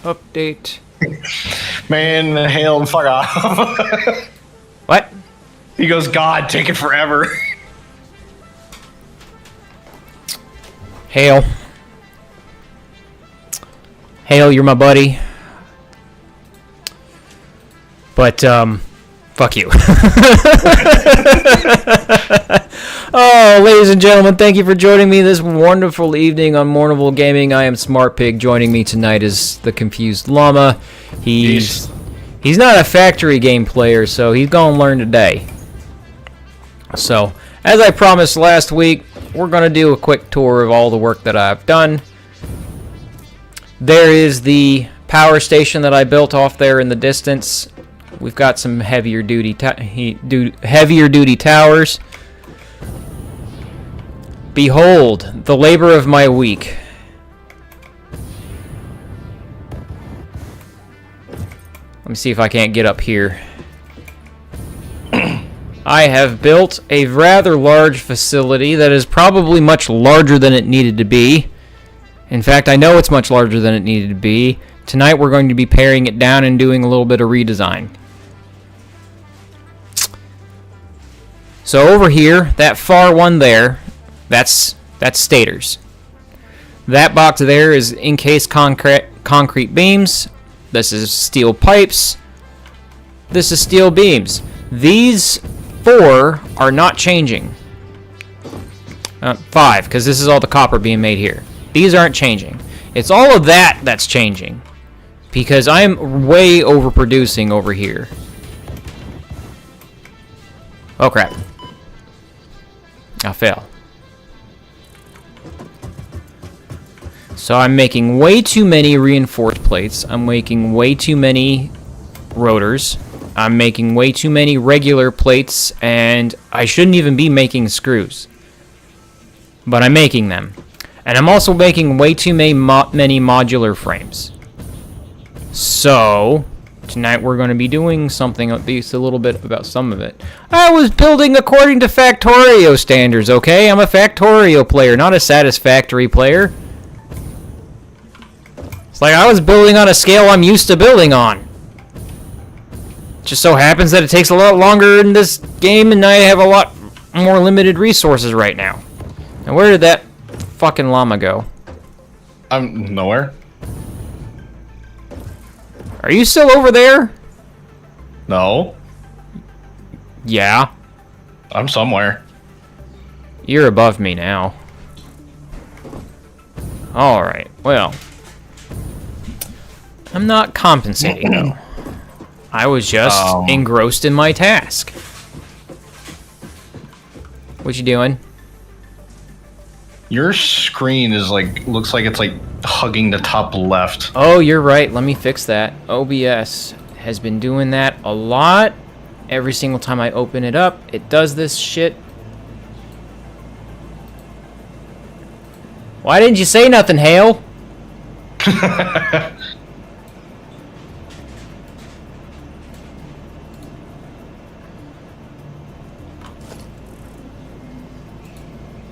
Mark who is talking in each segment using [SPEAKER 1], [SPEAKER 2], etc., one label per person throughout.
[SPEAKER 1] update.
[SPEAKER 2] Man, Hale, fuck off.
[SPEAKER 1] What?
[SPEAKER 2] He goes, God, take it forever.
[SPEAKER 1] Hale. Hale, you're my buddy. But, fuck you. Oh, ladies and gentlemen, thank you for joining me this wonderful evening on Mournable Gaming. I am Smart Pig. Joining me tonight is the confused Llama. He's not a factory game player, so he's gonna learn today. So, as I promised last week, we're gonna do a quick tour of all the work that I've done. There is the power station that I built off there in the distance. We've got some heavier duty towers. Behold, the labor of my week. Let me see if I can't get up here. I have built a rather large facility that is probably much larger than it needed to be. In fact, I know it's much larger than it needed to be. Tonight we're going to be paring it down and doing a little bit of redesign. So over here, that far one there, that's stators. That box there is encased concrete beams. This is steel pipes. This is steel beams. These 4 are not changing. 5, because this is all the copper being made here. These aren't changing. It's all of that that's changing, because I'm way overproducing over here. Oh crap. I fell. So I'm making way too many reinforced plates. I'm making way too many rotors. I'm making way too many regular plates, and I shouldn't even be making screws. But I'm making them. And I'm also making way too many modular frames. So, tonight we're going to be doing something, at least a little bit about some of it. I was building according to Factorio standards, okay? I'm a Factorio player, not a Satisfactory player. It's like I was building on a scale I'm used to building on. Just so happens that it takes a lot longer in this game, and I have a lot more limited resources right now. And where did that fucking llama go?
[SPEAKER 2] I'm nowhere.
[SPEAKER 1] Are you still over there?
[SPEAKER 2] No.
[SPEAKER 1] Yeah.
[SPEAKER 2] I'm somewhere.
[SPEAKER 1] You're above me now. Alright, well. I'm not compensating, though. I was just engrossed in my task. What you doing?
[SPEAKER 2] Your screen is looks like it's hugging the top left.
[SPEAKER 1] Oh, you're right. Let me fix that. OBS has been doing that a lot. Every single time I open it up, it does this shit. Why didn't you say nothing, Hale?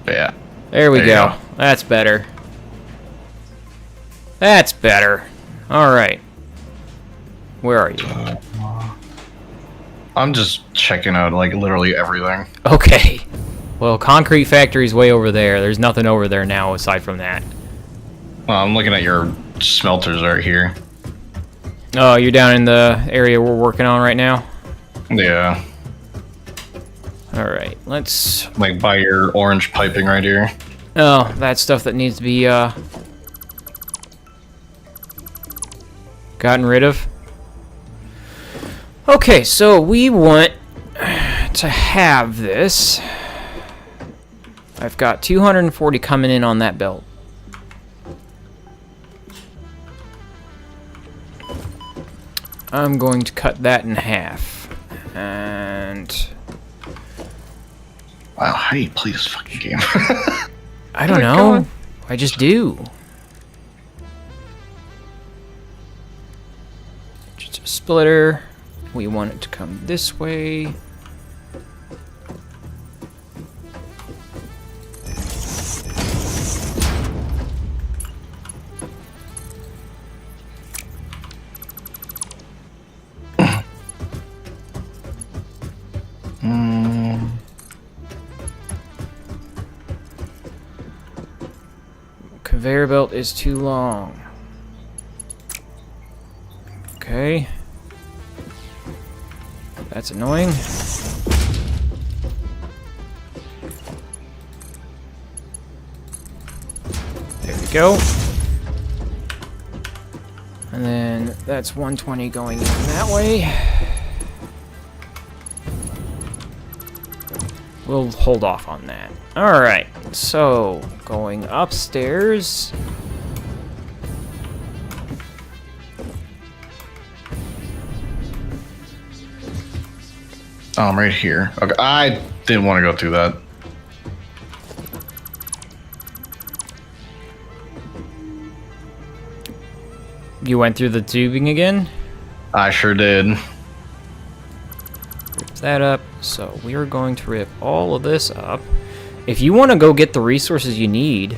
[SPEAKER 2] Yeah.
[SPEAKER 1] There we go. That's better. That's better. Alright. Where are you?
[SPEAKER 2] I'm just checking out, literally everything.
[SPEAKER 1] Okay. Well, Concrete Factory's way over there. There's nothing over there now aside from that.
[SPEAKER 2] Well, I'm looking at your smelters right here.
[SPEAKER 1] Oh, you're down in the area we're working on right now?
[SPEAKER 2] Yeah.
[SPEAKER 1] Alright, let's...
[SPEAKER 2] by your orange piping right here.
[SPEAKER 1] Oh, that's stuff that needs to be, gotten rid of. Okay, so we want to have this. I've got 240 coming in on that belt. I'm going to cut that in half. And...
[SPEAKER 2] Wow, how do you play this fucking game?
[SPEAKER 1] I don't know. I just do. Just a splitter. We want it to come this way. Conveyor belt is too long. Okay. That's annoying. There we go. And then that's 120 going in that way. We'll hold off on that. Alright, so going upstairs.
[SPEAKER 2] Oh, I'm right here. Okay, I didn't want to go through that.
[SPEAKER 1] You went through the tubing again?
[SPEAKER 2] I sure did.
[SPEAKER 1] Rip that up. So we are going to rip all of this up. If you want to go get the resources you need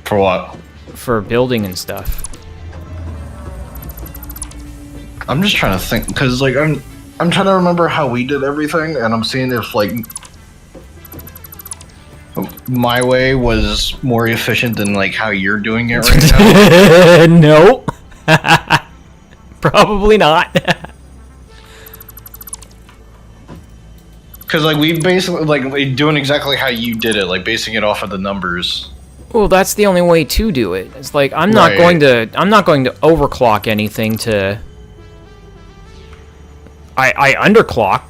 [SPEAKER 2] For what?
[SPEAKER 1] for building and stuff.
[SPEAKER 2] I'm just trying to think, because like I'm trying to remember how we did everything, and I'm seeing if like my way was more efficient than like how you're doing it right now.
[SPEAKER 1] Nope. Probably not.
[SPEAKER 2] Because like we basically like doing exactly how you did it, like basing it off of the numbers.
[SPEAKER 1] Well, that's the only way to do it. It's like I'm not going to overclock anything to. I underclock,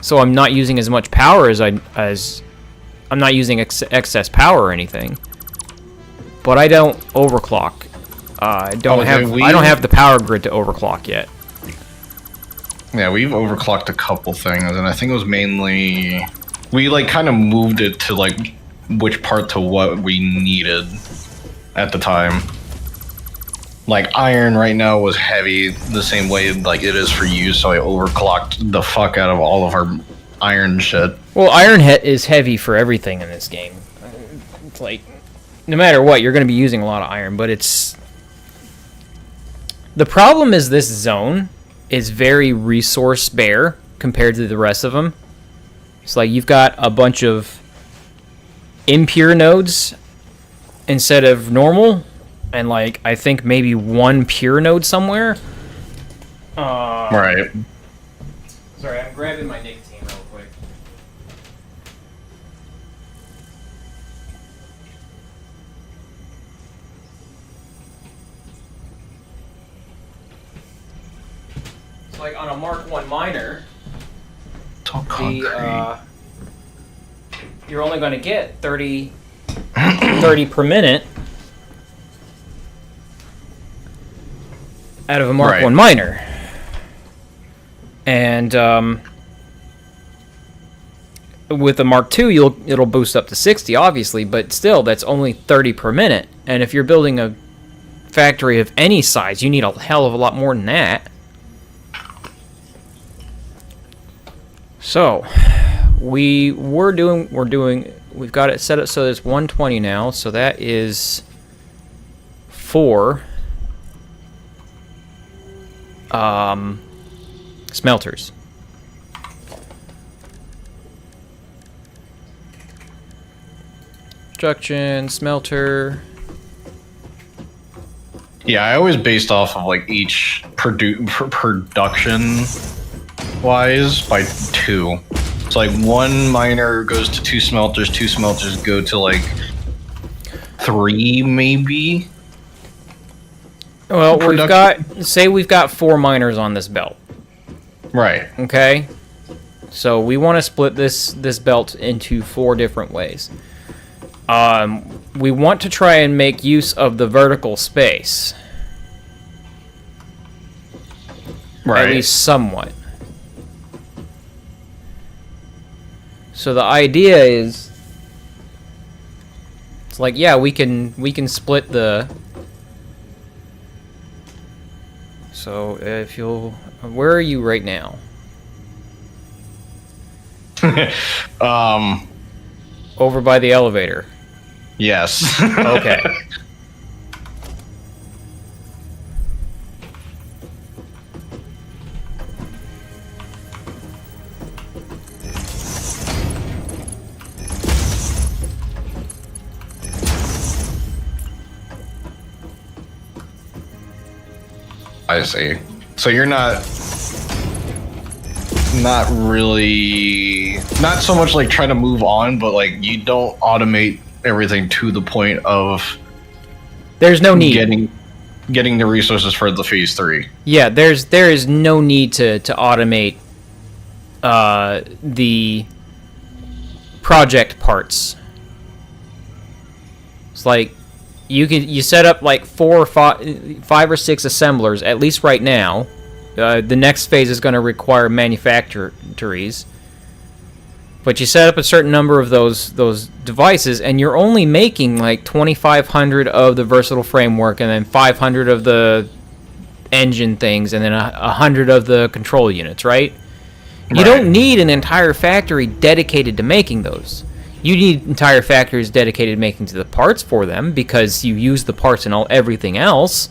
[SPEAKER 1] so I'm not using as much power as I'm not using excess power or anything. But I don't overclock. I don't have the power grid to overclock yet.
[SPEAKER 2] Yeah, we've overclocked a couple things, and I think it was mainly we like kind of moved it to like which part to what we needed at the time. Like iron right now was heavy the same way like it is for you, so I overclocked the fuck out of all of our iron shit.
[SPEAKER 1] Well, iron is heavy for everything in this game. It's like no matter what, you're going to be using a lot of iron, but it's the problem is this zone is very resource bare compared to the rest of them. It's like you've got a bunch of impure nodes instead of normal, and like I think maybe one pure node somewhere.
[SPEAKER 2] Right.
[SPEAKER 1] Sorry, I'm grabbing my nicotine real quick. It's like on a Mark 1 miner,
[SPEAKER 2] It's all concrete.
[SPEAKER 1] you're only going to get 30 per minute out of a Mark 1 miner. And with a Mark 2, it'll boost up to 60, obviously, but still, that's only 30 per minute. And if you're building a factory of any size, you need a hell of a lot more than that. So, we've got it set up so it's 120 now, so that is 4 smelters. Construction, smelter.
[SPEAKER 2] Yeah, I always based off of like each production wise by 2. It's like 1 miner goes to 2 smelters go to like 3 maybe.
[SPEAKER 1] Well, we've got 4 miners on this belt.
[SPEAKER 2] Right.
[SPEAKER 1] Okay? So we want to split this belt into 4 different ways. We want to try and make use of the vertical space.
[SPEAKER 2] Right.
[SPEAKER 1] At least somewhat. So the idea is, it's like, yeah, we can split the. So if where are you right now? Over by the elevator.
[SPEAKER 2] Yes.
[SPEAKER 1] Okay.
[SPEAKER 2] I see. So you're not really, not so much like trying to move on, but like you don't automate everything to the point of
[SPEAKER 1] there's no need
[SPEAKER 2] getting the resources for the phase 3.
[SPEAKER 1] Yeah, there is no need to automate the project parts. It's like you set up like 4 or 5 or 6 assemblers at least right now. The next phase is going to require manufactories. But you set up a certain number of those devices, and you're only making like 2,500 of the versatile framework, and then 500 of the engine things, and then 100 of the control units, right? You don't need an entire factory dedicated to making those. You need entire factories dedicated to making to the parts for them, because you use the parts in everything else.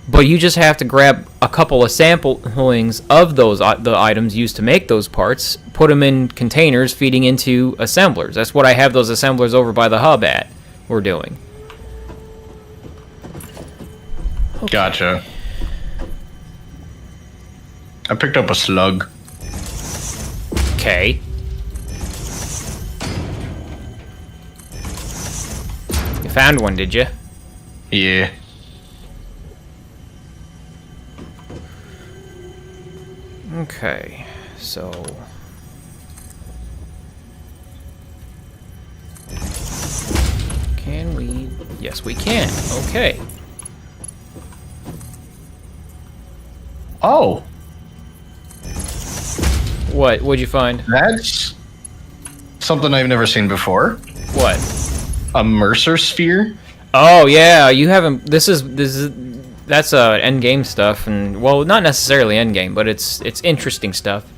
[SPEAKER 1] But you just have to grab a couple of samplings of those the items used to make those parts, put them in containers feeding into assemblers. That's what I have those assemblers over by the hub at. We're doing.
[SPEAKER 2] Okay. Gotcha. I picked up a slug.
[SPEAKER 1] Okay. You found one, did you?
[SPEAKER 2] Yeah.
[SPEAKER 1] Okay, so can we? Yes, we can. Okay.
[SPEAKER 2] Oh.
[SPEAKER 1] What'd you find?
[SPEAKER 2] That's something I've never seen before.
[SPEAKER 1] What?
[SPEAKER 2] A Mercer sphere?
[SPEAKER 1] Oh yeah, you haven't. This is that's end game stuff, and well, not necessarily end game, but it's interesting stuff.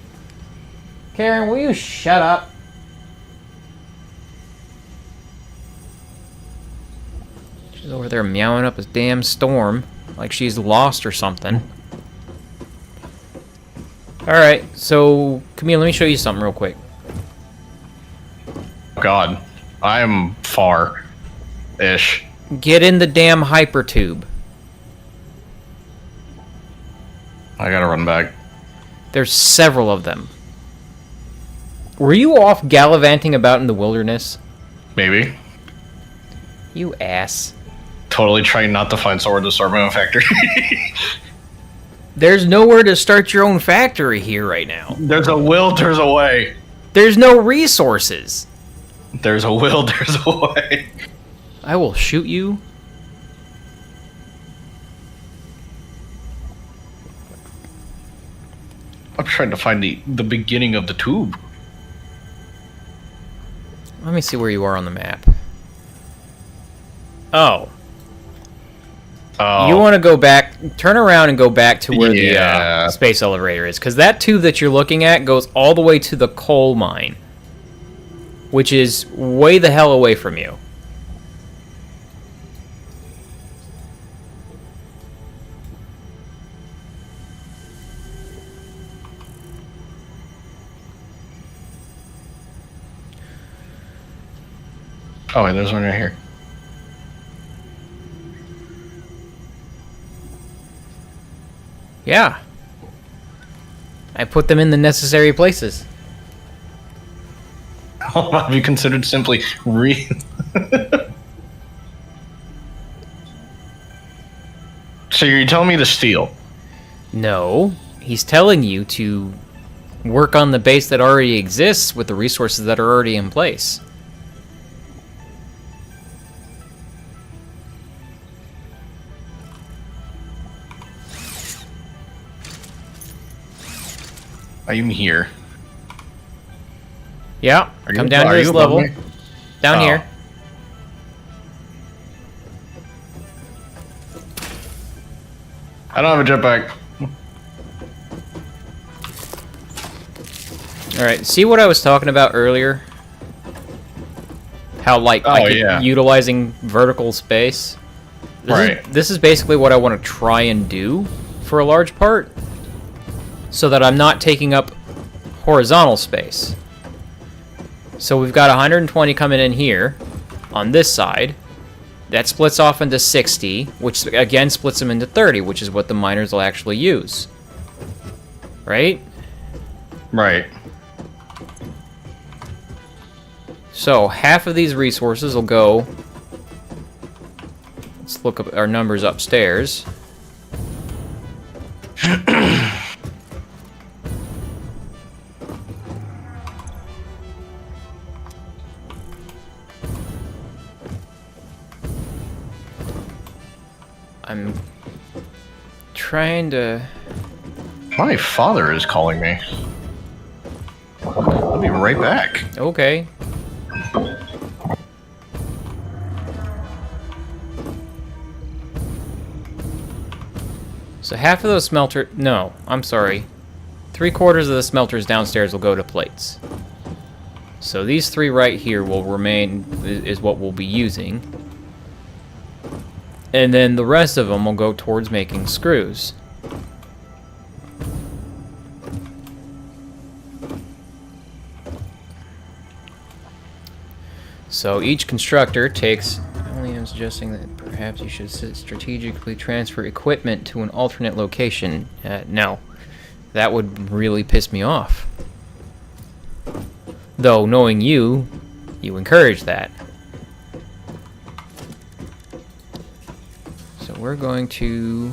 [SPEAKER 1] Karen, will you shut up? She's over there meowing up a damn storm, like she's lost or something. All right, so Camille, let me show you something real quick.
[SPEAKER 2] God, I am far-ish.
[SPEAKER 1] Get in the damn hypertube.
[SPEAKER 2] I gotta run back.
[SPEAKER 1] There's several of them. Were you off gallivanting about in the wilderness?
[SPEAKER 2] Maybe.
[SPEAKER 1] You ass.
[SPEAKER 2] Totally trying not to find somewhere to start my own factory.
[SPEAKER 1] There's nowhere to start your own factory here right now.
[SPEAKER 2] There's a will, there's a way.
[SPEAKER 1] There's no resources.
[SPEAKER 2] There's a will, there's a way.
[SPEAKER 1] I will shoot you.
[SPEAKER 2] I'm trying to find the beginning of the tube.
[SPEAKER 1] Let me see where you are on the map. Oh.
[SPEAKER 2] Oh.
[SPEAKER 1] You want to go back, turn around and go back to where the space elevator is. Because that tube that you're looking at goes all the way to the coal mine. Which is way the hell away from you.
[SPEAKER 2] Oh, wait, there's one right here.
[SPEAKER 1] Yeah. I put them in the necessary places.
[SPEAKER 2] Have you considered simply So you're telling me to steal?
[SPEAKER 1] No. He's telling you to work on the base that already exists with the resources that are already in place.
[SPEAKER 2] I'm here.
[SPEAKER 1] Yeah, come down to this level. Down here.
[SPEAKER 2] I don't have a jetpack.
[SPEAKER 1] Alright, see what I was talking about earlier? How, like, utilizing vertical space? This is basically what I want to try and do for a large part, so that I'm not taking up horizontal space. So we've got 120 coming in here on this side, That splits off into 60, which again splits them into 30, which is what the miners will actually use. Right?
[SPEAKER 2] Right.
[SPEAKER 1] So, half of these resources will go... Let's look up our numbers upstairs. I'm trying to...
[SPEAKER 2] My father is calling me. I'll be right back.
[SPEAKER 1] Okay. So half of those smelter... No, I'm sorry. 3/4 of the smelters downstairs will go to plates. So these 3 right here will remain... is what we'll be using. And then the rest of them will go towards making screws. So each constructor takes... Only I'm suggesting that perhaps you should strategically transfer equipment to an alternate location. No. That would really piss me off. Though, knowing you encourage that. So we're going to...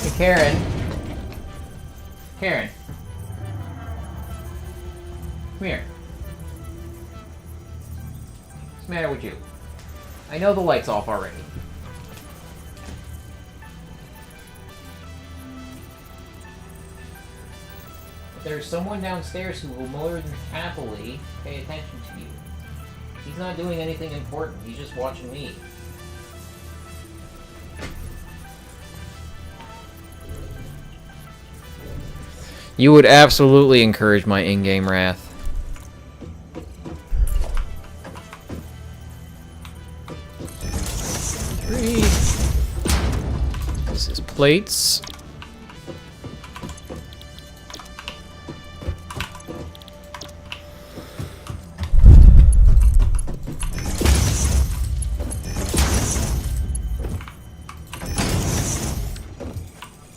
[SPEAKER 1] Hey, Karen. Karen. Come here. What's the matter with you? I know the light's off already. But there's someone downstairs who will more than happily pay attention to you. He's not doing anything important. He's just watching me. You would absolutely encourage my in-game wrath. 3. This is plates.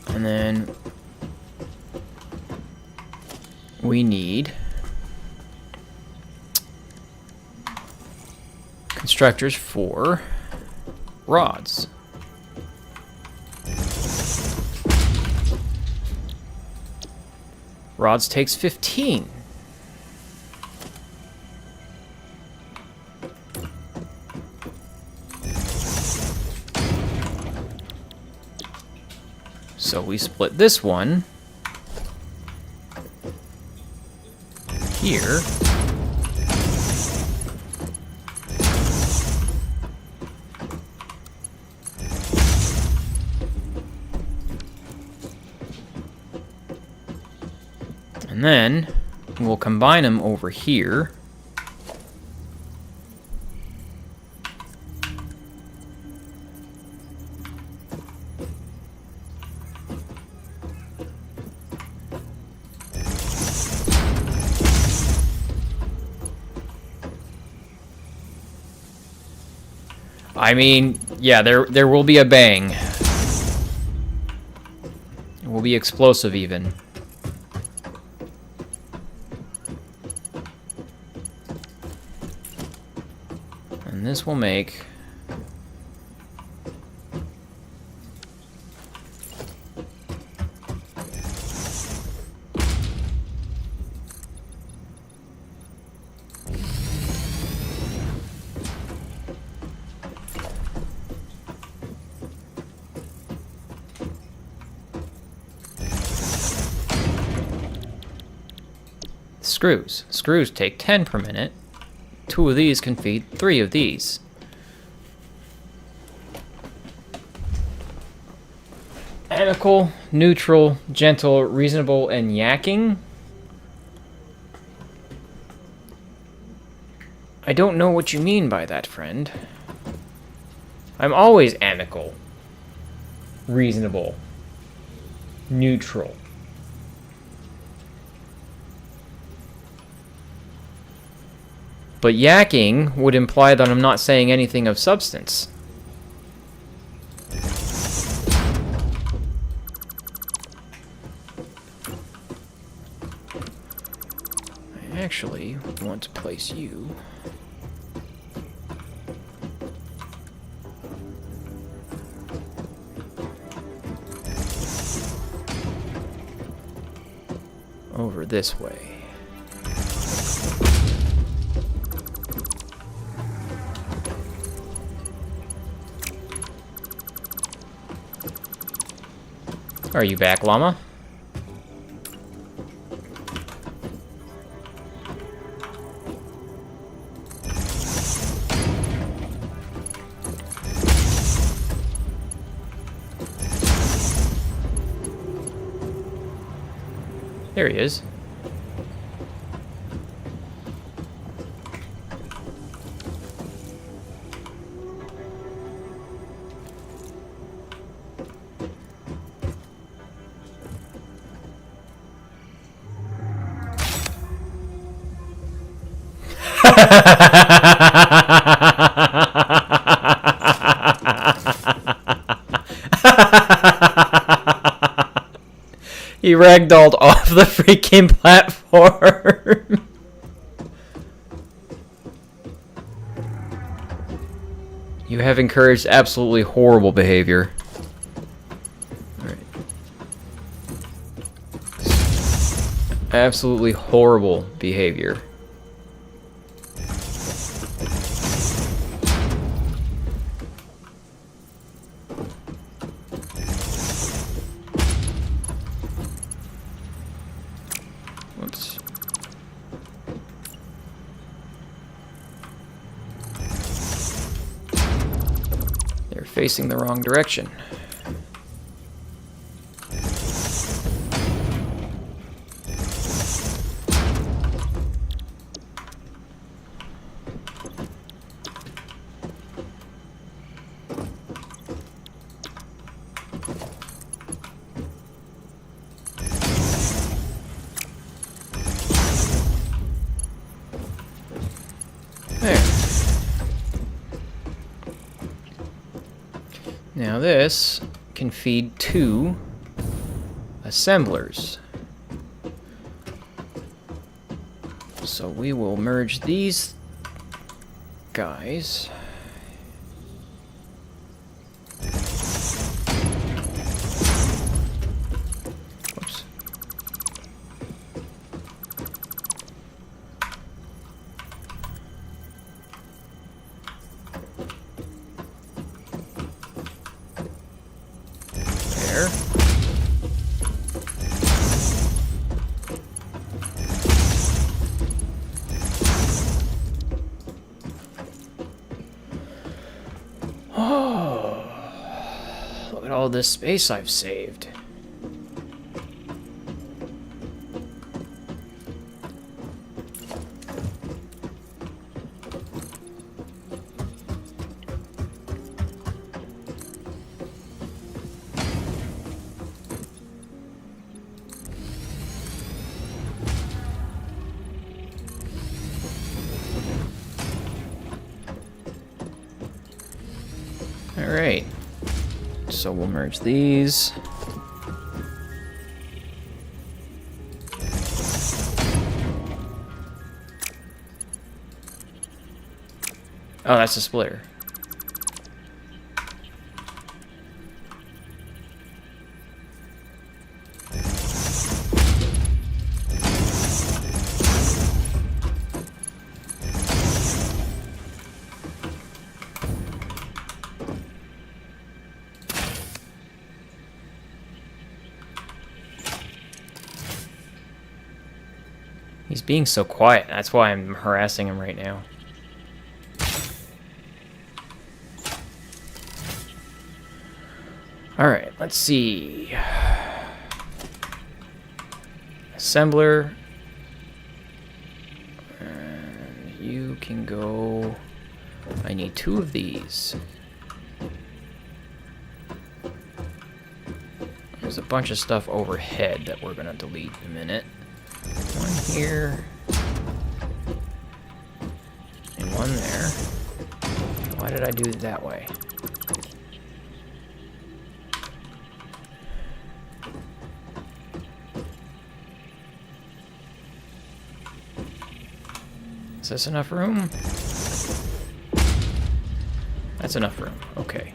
[SPEAKER 1] And then we need constructors for rods. Rods takes 15. So we split this one here. And then we'll combine them over here. I mean, yeah, there will be a bang. It will be explosive even. And this will make screws. Screws take 10 per minute. 2 of these can feed 3 of these. Amicable, neutral, gentle, reasonable, and yakking? I don't know what you mean by that, friend. I'm always amicable, reasonable, neutral. But yakking would imply that I'm not saying anything of substance. I actually want to place you over this way. Are you back, Llama? There he is. He ragdolled off the freaking platform. You have encouraged absolutely horrible behavior. Alright. Absolutely horrible behavior. Whoops. They're facing the wrong direction. There. Now this can feed 2 assemblers. So we will merge these guys. Whoops. There. Oh, look at all this space I've saved. Alright, so we'll merge these. Oh, that's a splitter. He's being so quiet. That's why I'm harassing him right now. Alright, let's see. Assembler. And you can go... I need 2 of these. There's a bunch of stuff overhead that we're going to delete in a minute. One here. one there. Why did I do it that way? Is this enough room? That's enough room. Okay.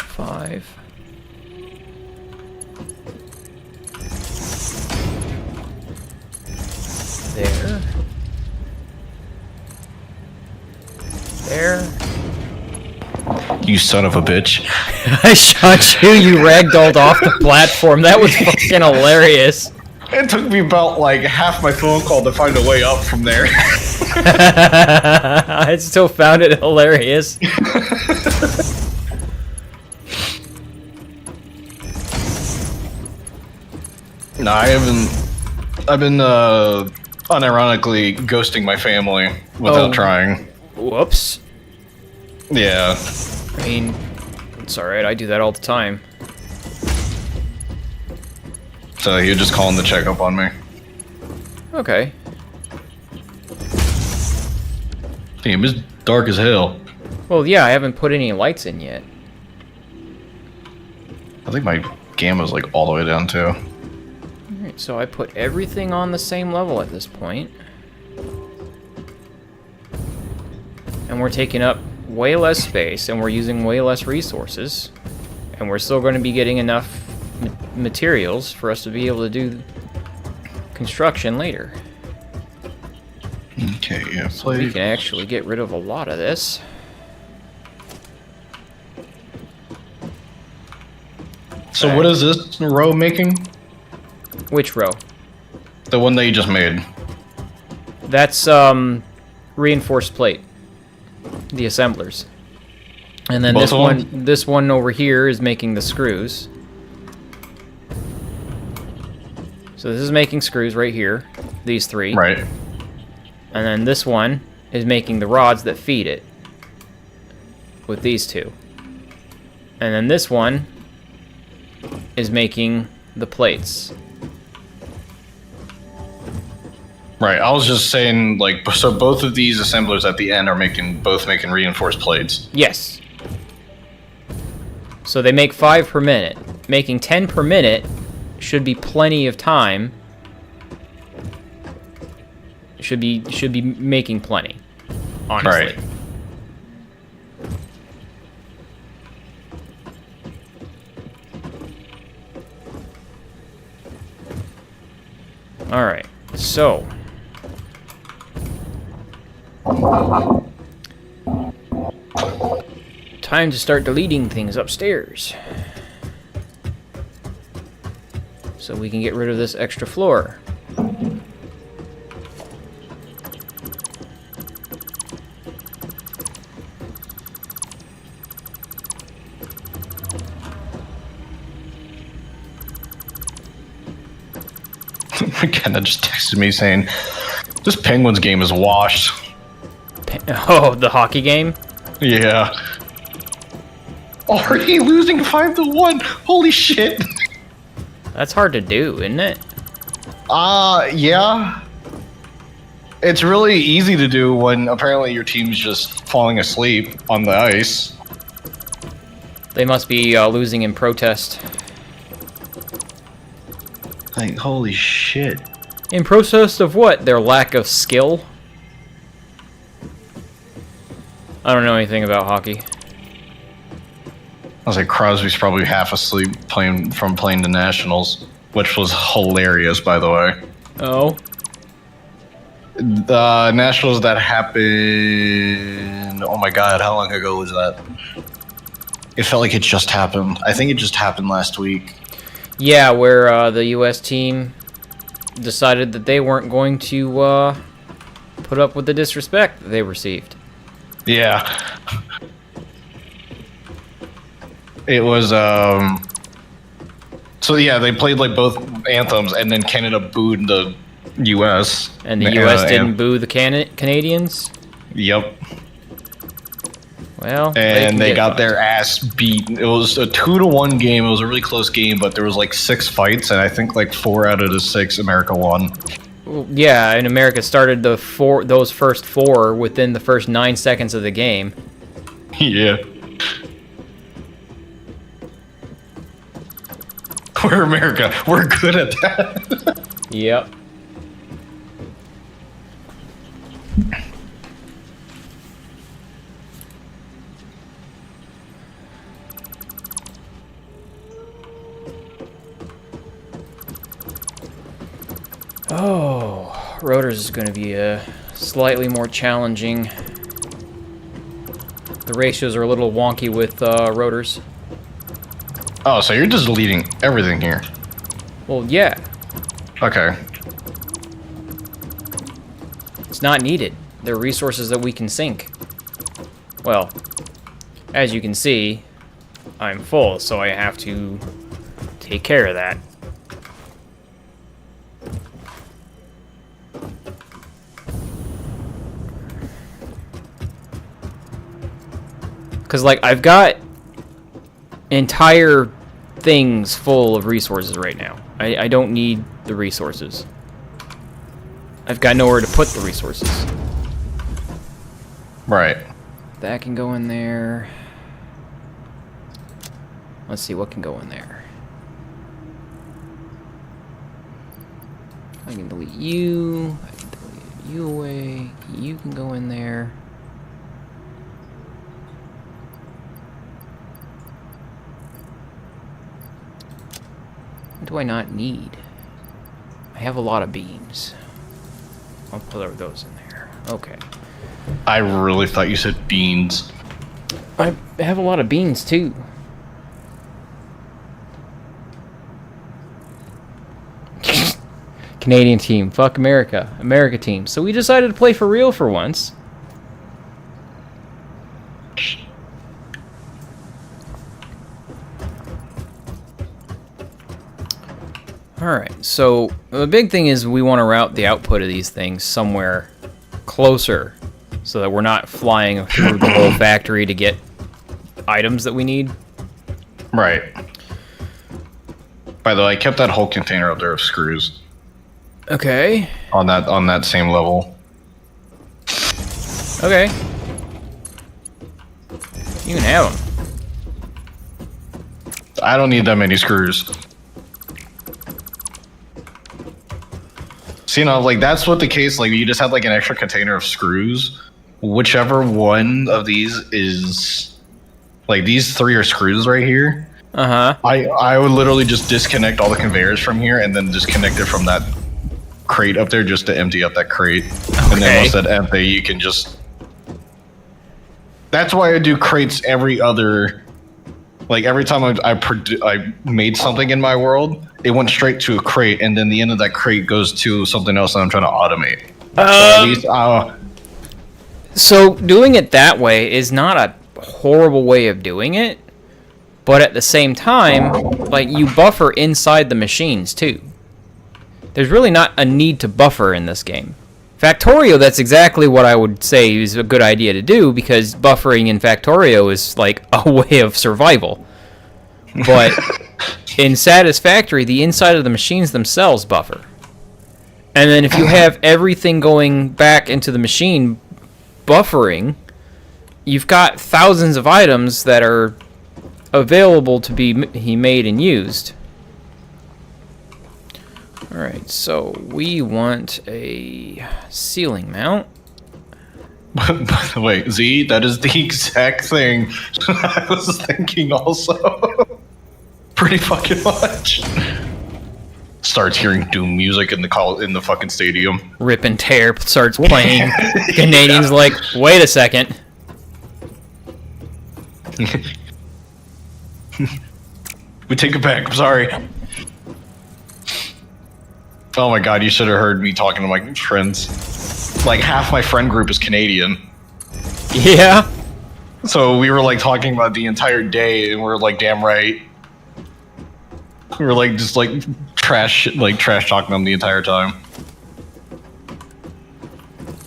[SPEAKER 1] Five. There. There.
[SPEAKER 2] You son of a bitch.
[SPEAKER 1] I shot you, you ragdolled off the platform. That was fucking hilarious.
[SPEAKER 2] It took me about like half my phone call to find a way up from there.
[SPEAKER 1] I still found it hilarious.
[SPEAKER 2] No, I haven't. I've been unironically ghosting my family without trying.
[SPEAKER 1] Whoops.
[SPEAKER 2] Yeah.
[SPEAKER 1] I mean, it's alright, I do that all the time.
[SPEAKER 2] So you're just calling to check up on me.
[SPEAKER 1] Okay.
[SPEAKER 2] Damn, it's dark as hell.
[SPEAKER 1] Well, yeah, I haven't put any lights in yet.
[SPEAKER 2] I think my gamma's like all the way down too.
[SPEAKER 1] Alright, so I put everything on the same level at this point. And we're taking up way less space, and we're using way less resources. And we're still going to be getting enough materials for us to be able to do construction later.
[SPEAKER 2] Okay, yeah.
[SPEAKER 1] So we can actually get rid of a lot of this.
[SPEAKER 2] So what is this row making?
[SPEAKER 1] Which row?
[SPEAKER 2] The one that you just made.
[SPEAKER 1] That's reinforced plate. The assemblers. And then this one over here is making the screws. So this is making screws right here. These three.
[SPEAKER 2] Right.
[SPEAKER 1] And then this one is making the rods that feed it. With these two. And then this one is making the plates.
[SPEAKER 2] Right, I was just saying, like, so both of these assemblers at the end are both making reinforced plates.
[SPEAKER 1] Yes. So they make 5 per minute. Making 10 per minute should be plenty of time. Should be making plenty, honestly.
[SPEAKER 2] Right.
[SPEAKER 1] All right. So time to start deleting things upstairs. So we can get rid of this extra floor.
[SPEAKER 2] McKenna just texted me saying, this Penguins game is washed.
[SPEAKER 1] Oh, the hockey game?
[SPEAKER 2] Yeah. Already losing 5-1. Holy shit.
[SPEAKER 1] That's hard to do, isn't it?
[SPEAKER 2] Yeah. It's really easy to do when apparently your team's just falling asleep on the ice.
[SPEAKER 1] They must be losing in protest.
[SPEAKER 2] Like, holy shit.
[SPEAKER 1] In protest of what? Their lack of skill? I don't know anything about hockey.
[SPEAKER 2] I was like, Crosby's probably half asleep playing the Nationals, which was hilarious, by the way.
[SPEAKER 1] Oh?
[SPEAKER 2] The Nationals that happened... Oh my god, how long ago was that? It felt like it just happened. I think it just happened last week.
[SPEAKER 1] Yeah, where the U.S. team decided that they weren't going to put up with the disrespect that they received.
[SPEAKER 2] Yeah. So yeah, they played like both anthems, and then Canada booed the U.S.
[SPEAKER 1] And the U.S. didn't boo the Canadians?
[SPEAKER 2] Yep.
[SPEAKER 1] Well,
[SPEAKER 2] and they got their ass beat. It was a 2-1 game. It was a really close game, but there was like 6 fights, and I think like 4 out of the 6 America won.
[SPEAKER 1] Yeah, and America started those first 4 within the first 9 seconds of the game.
[SPEAKER 2] Yeah. We're America. We're good at that.
[SPEAKER 1] Yep. Oh, rotors is going to be slightly more challenging. The ratios are a little wonky with rotors.
[SPEAKER 2] Oh, so you're just deleting everything here.
[SPEAKER 1] Well, yeah.
[SPEAKER 2] Okay.
[SPEAKER 1] It's not needed. They're resources that we can sink. Well, as you can see, I'm full, so I have to take care of that. Because, like, I've got entire things full of resources right now. I don't need the resources. I've got nowhere to put the resources.
[SPEAKER 2] Right.
[SPEAKER 1] That can go in there. Let's see, what can go in there? I can delete you. I can delete you away. You can go in there. What do I not need? I have a lot of beams. I'll put those in there. Okay.
[SPEAKER 2] I really thought you said beans.
[SPEAKER 1] I have a lot of beans too. Canadian team, fuck America. America team. So we decided to play for real for once. Alright, so the big thing is we want to route the output of these things somewhere closer so that we're not flying through the whole factory to get items that we need.
[SPEAKER 2] Right. By the way, I kept that whole container up there of screws.
[SPEAKER 1] Okay.
[SPEAKER 2] On that same level.
[SPEAKER 1] Okay. You can have them.
[SPEAKER 2] I don't need that many screws. So, you know, like, that's what the case, like, you just have, like, an extra container of screws. Whichever one of these is, like, these 3 are screws right here.
[SPEAKER 1] Uh-huh.
[SPEAKER 2] I would literally just disconnect all the conveyors from here and then just connect it from that crate up there just to empty up that crate. Okay. And then once that empty, you can just... That's why I do crates every other... Like, every time I made something in my world, it went straight to a crate, and then the end of that crate goes to something else that I'm trying to automate.
[SPEAKER 1] So doing it that way is not a horrible way of doing it, but at the same time, like, you buffer inside the machines, too. There's really not a need to buffer in this game. Factorio, that's exactly what I would say is a good idea to do, because buffering in Factorio is like a way of survival. But in Satisfactory, the inside of the machines themselves buffer. And then if you have everything going back into the machine buffering, you've got thousands of items that are available to be made and used. Alright, so we want a ceiling mount.
[SPEAKER 2] By the way, Z, that is the exact thing I was thinking also. Pretty fucking much. Starts hearing Doom music in the fucking stadium.
[SPEAKER 1] Rip and Tear starts playing. Canadians like, wait a second.
[SPEAKER 2] We take it back, I'm sorry. Oh my god, you should have heard me talking to my friends. Like, half my friend group is Canadian.
[SPEAKER 1] Yeah?
[SPEAKER 2] So we were, like, talking about the entire day, and we're like, damn right. We were like just like trash talking them the entire time.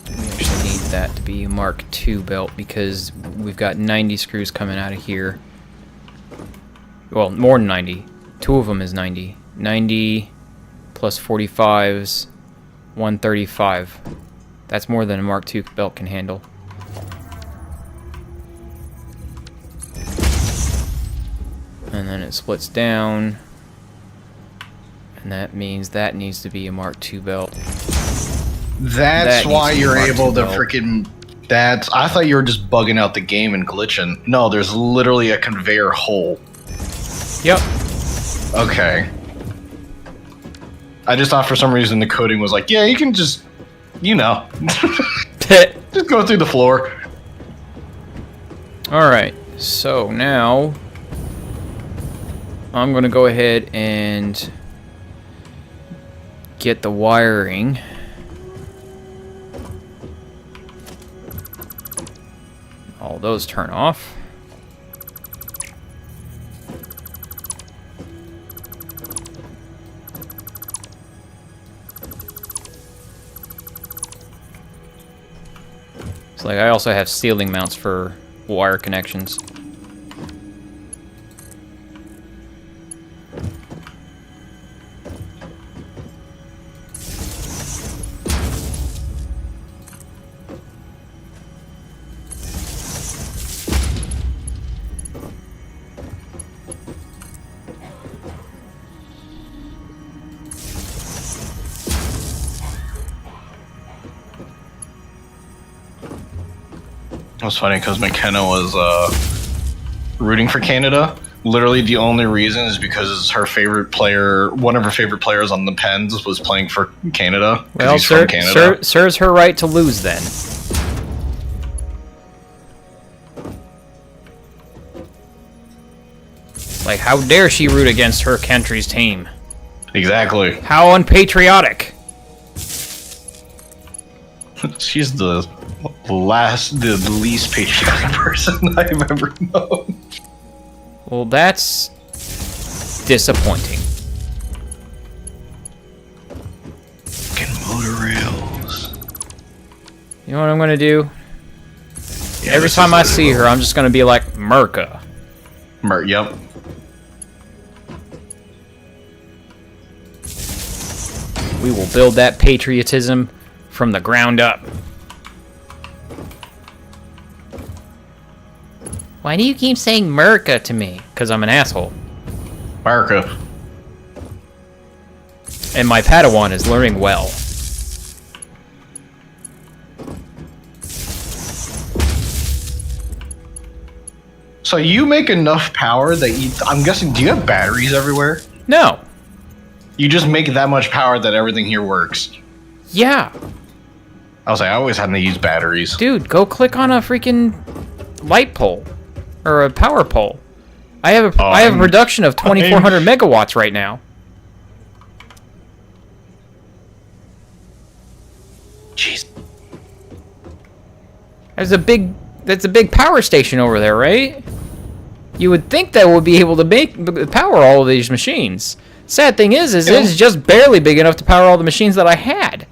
[SPEAKER 1] We actually need that to be a Mark II belt because we've got 90 screws coming out of here. Well, more than 90. Two of them is 90. 90 plus 45s, 135. That's more than a Mark II belt can handle. And then it splits down. And that means that needs to be a Mark II belt.
[SPEAKER 2] That's why you're able to
[SPEAKER 1] belt.
[SPEAKER 2] freaking... I thought you were just bugging out the game and glitching. No, there's literally a conveyor hole.
[SPEAKER 1] Yep.
[SPEAKER 2] Okay. I just thought for some reason the coding was like, yeah, you can just, you know, just go through the floor.
[SPEAKER 1] Alright, so now I'm going to go ahead and get the wiring. All those turn off. It's like I also have ceiling mounts for wire connections.
[SPEAKER 2] It was funny because McKenna was rooting for Canada. Literally, the only reason is because her favorite player, one of her favorite players on the Pens, was playing for Canada.
[SPEAKER 1] Well,
[SPEAKER 2] he's from Canada.
[SPEAKER 1] serves her right to lose then. Like, how dare she root against her country's team?
[SPEAKER 2] Exactly.
[SPEAKER 1] How unpatriotic.
[SPEAKER 2] She's the least patriotic person I've ever known.
[SPEAKER 1] Well, that's disappointing.
[SPEAKER 2] Fucking motor rails.
[SPEAKER 1] You know what I'm gonna do?
[SPEAKER 2] Yeah,
[SPEAKER 1] Every time I see her, I'm just gonna be like, Merca.
[SPEAKER 2] Yep.
[SPEAKER 1] We will build that patriotism from the ground up. Why do you keep saying Merca to me? Because I'm an asshole.
[SPEAKER 2] America.
[SPEAKER 1] And my Padawan is learning well.
[SPEAKER 2] So you make enough power that you... I'm guessing, do you have batteries everywhere?
[SPEAKER 1] No.
[SPEAKER 2] You just make that much power that everything here works.
[SPEAKER 1] Yeah.
[SPEAKER 2] I was like, I always had to use batteries.
[SPEAKER 1] Dude, go click on a freaking light pole. Or a power pole. I have a production of 2,400 megawatts right now.
[SPEAKER 2] Jeez.
[SPEAKER 1] That's a big power station over there, right? You would think that would be able to power all of these machines. Sad thing is it's just barely big enough to power all the machines that I had.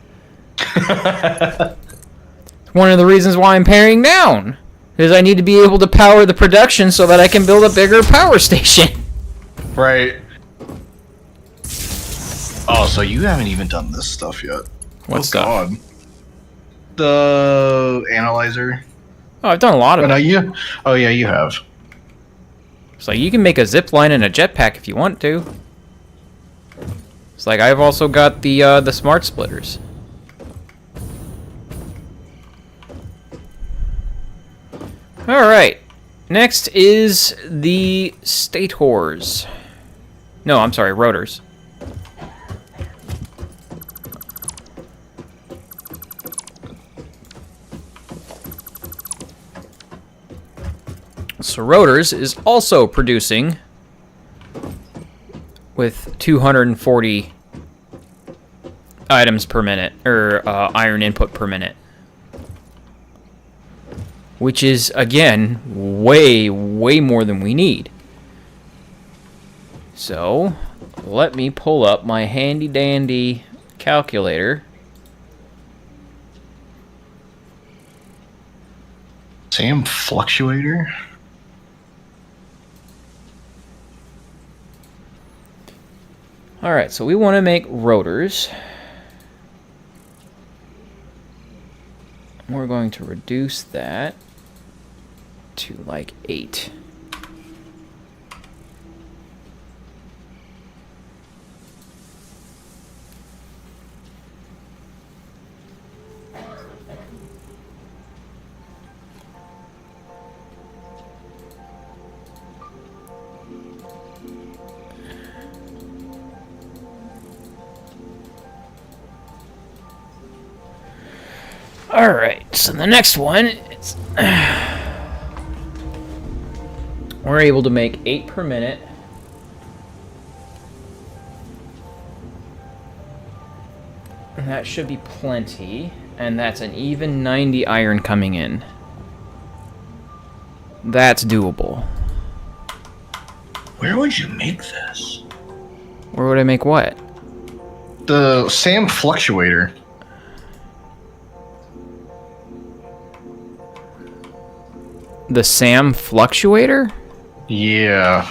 [SPEAKER 1] One of the reasons why I'm paring down. Because I need to be able to power the production so that I can build a bigger power station.
[SPEAKER 2] Right. Oh, so you haven't even done this stuff yet.
[SPEAKER 1] What stuff?
[SPEAKER 2] God. The analyzer.
[SPEAKER 1] Oh, I've done a lot of it.
[SPEAKER 2] Oh yeah, you have.
[SPEAKER 1] It's like you can make a zip line and a jetpack if you want to. It's like I've also got the smart splitters. Alright, next is the stators. No, I'm sorry, rotors. So rotors is also producing with 240 items per minute, or iron input per minute. Which is, again, way, way more than we need. So, let me pull up my handy dandy calculator.
[SPEAKER 2] Sam fluctuator?
[SPEAKER 1] Alright, so we want to make rotors. We're going to reduce that to like 8. Alright, so the next one is we're able to make 8 per minute. And that should be plenty. And that's an even 90 iron coming in. That's doable.
[SPEAKER 2] Where would you make this?
[SPEAKER 1] Where would I make what?
[SPEAKER 2] The Sam fluctuator.
[SPEAKER 1] The Sam fluctuator?
[SPEAKER 2] Yeah.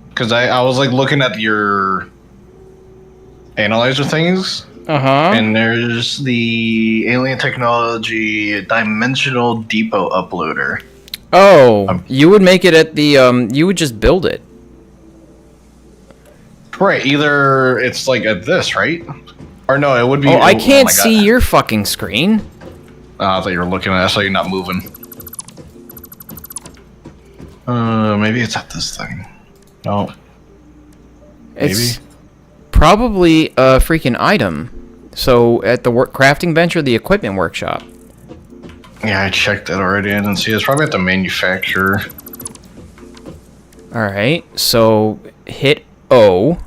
[SPEAKER 2] Because I was like looking at your analyzer things.
[SPEAKER 1] Uh-huh.
[SPEAKER 2] And there's the alien technology dimensional depot uploader.
[SPEAKER 1] Oh, you would make it at the, you would just build it.
[SPEAKER 2] Right, either it's like at this, right? Or no, it would be...
[SPEAKER 1] Oh, I can't see your fucking screen.
[SPEAKER 2] I thought you were looking at it. I saw you not moving. Maybe it's at this thing. No.
[SPEAKER 1] It's probably a freaking item. So, at the crafting bench or the equipment workshop?
[SPEAKER 2] Yeah, I checked it already. I didn't see it. It's probably at the manufacturer.
[SPEAKER 1] Alright, so hit O.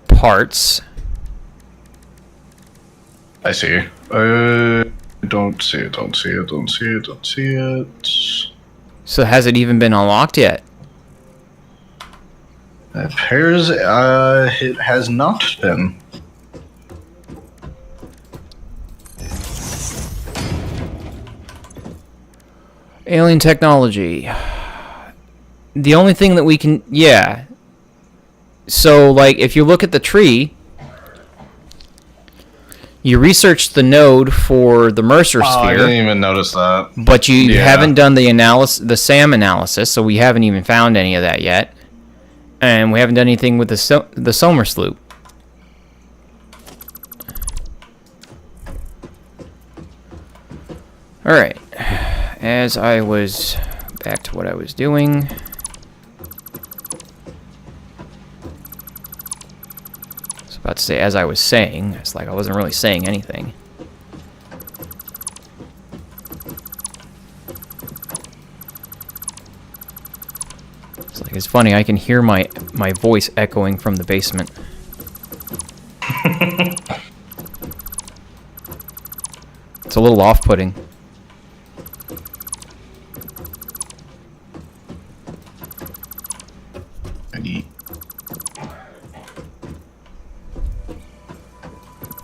[SPEAKER 1] Parts.
[SPEAKER 2] I see. Don't see it, don't see it, don't see it, don't see it.
[SPEAKER 1] So has it even been unlocked yet?
[SPEAKER 2] It appears it has not been.
[SPEAKER 1] Alien technology. The only thing that we can... Yeah. So, like, if you look at the tree... You researched the node for the Mercer sphere.
[SPEAKER 2] I didn't even notice that.
[SPEAKER 1] But you haven't done the SAM analysis, so we haven't even found any of that yet. And we haven't done anything with the Somer sloop. Alright. As I was... Back to what I was doing. I was about to say, as I was saying. It's like I wasn't really saying anything. It's funny, I can hear my voice echoing from the basement. It's a little off-putting.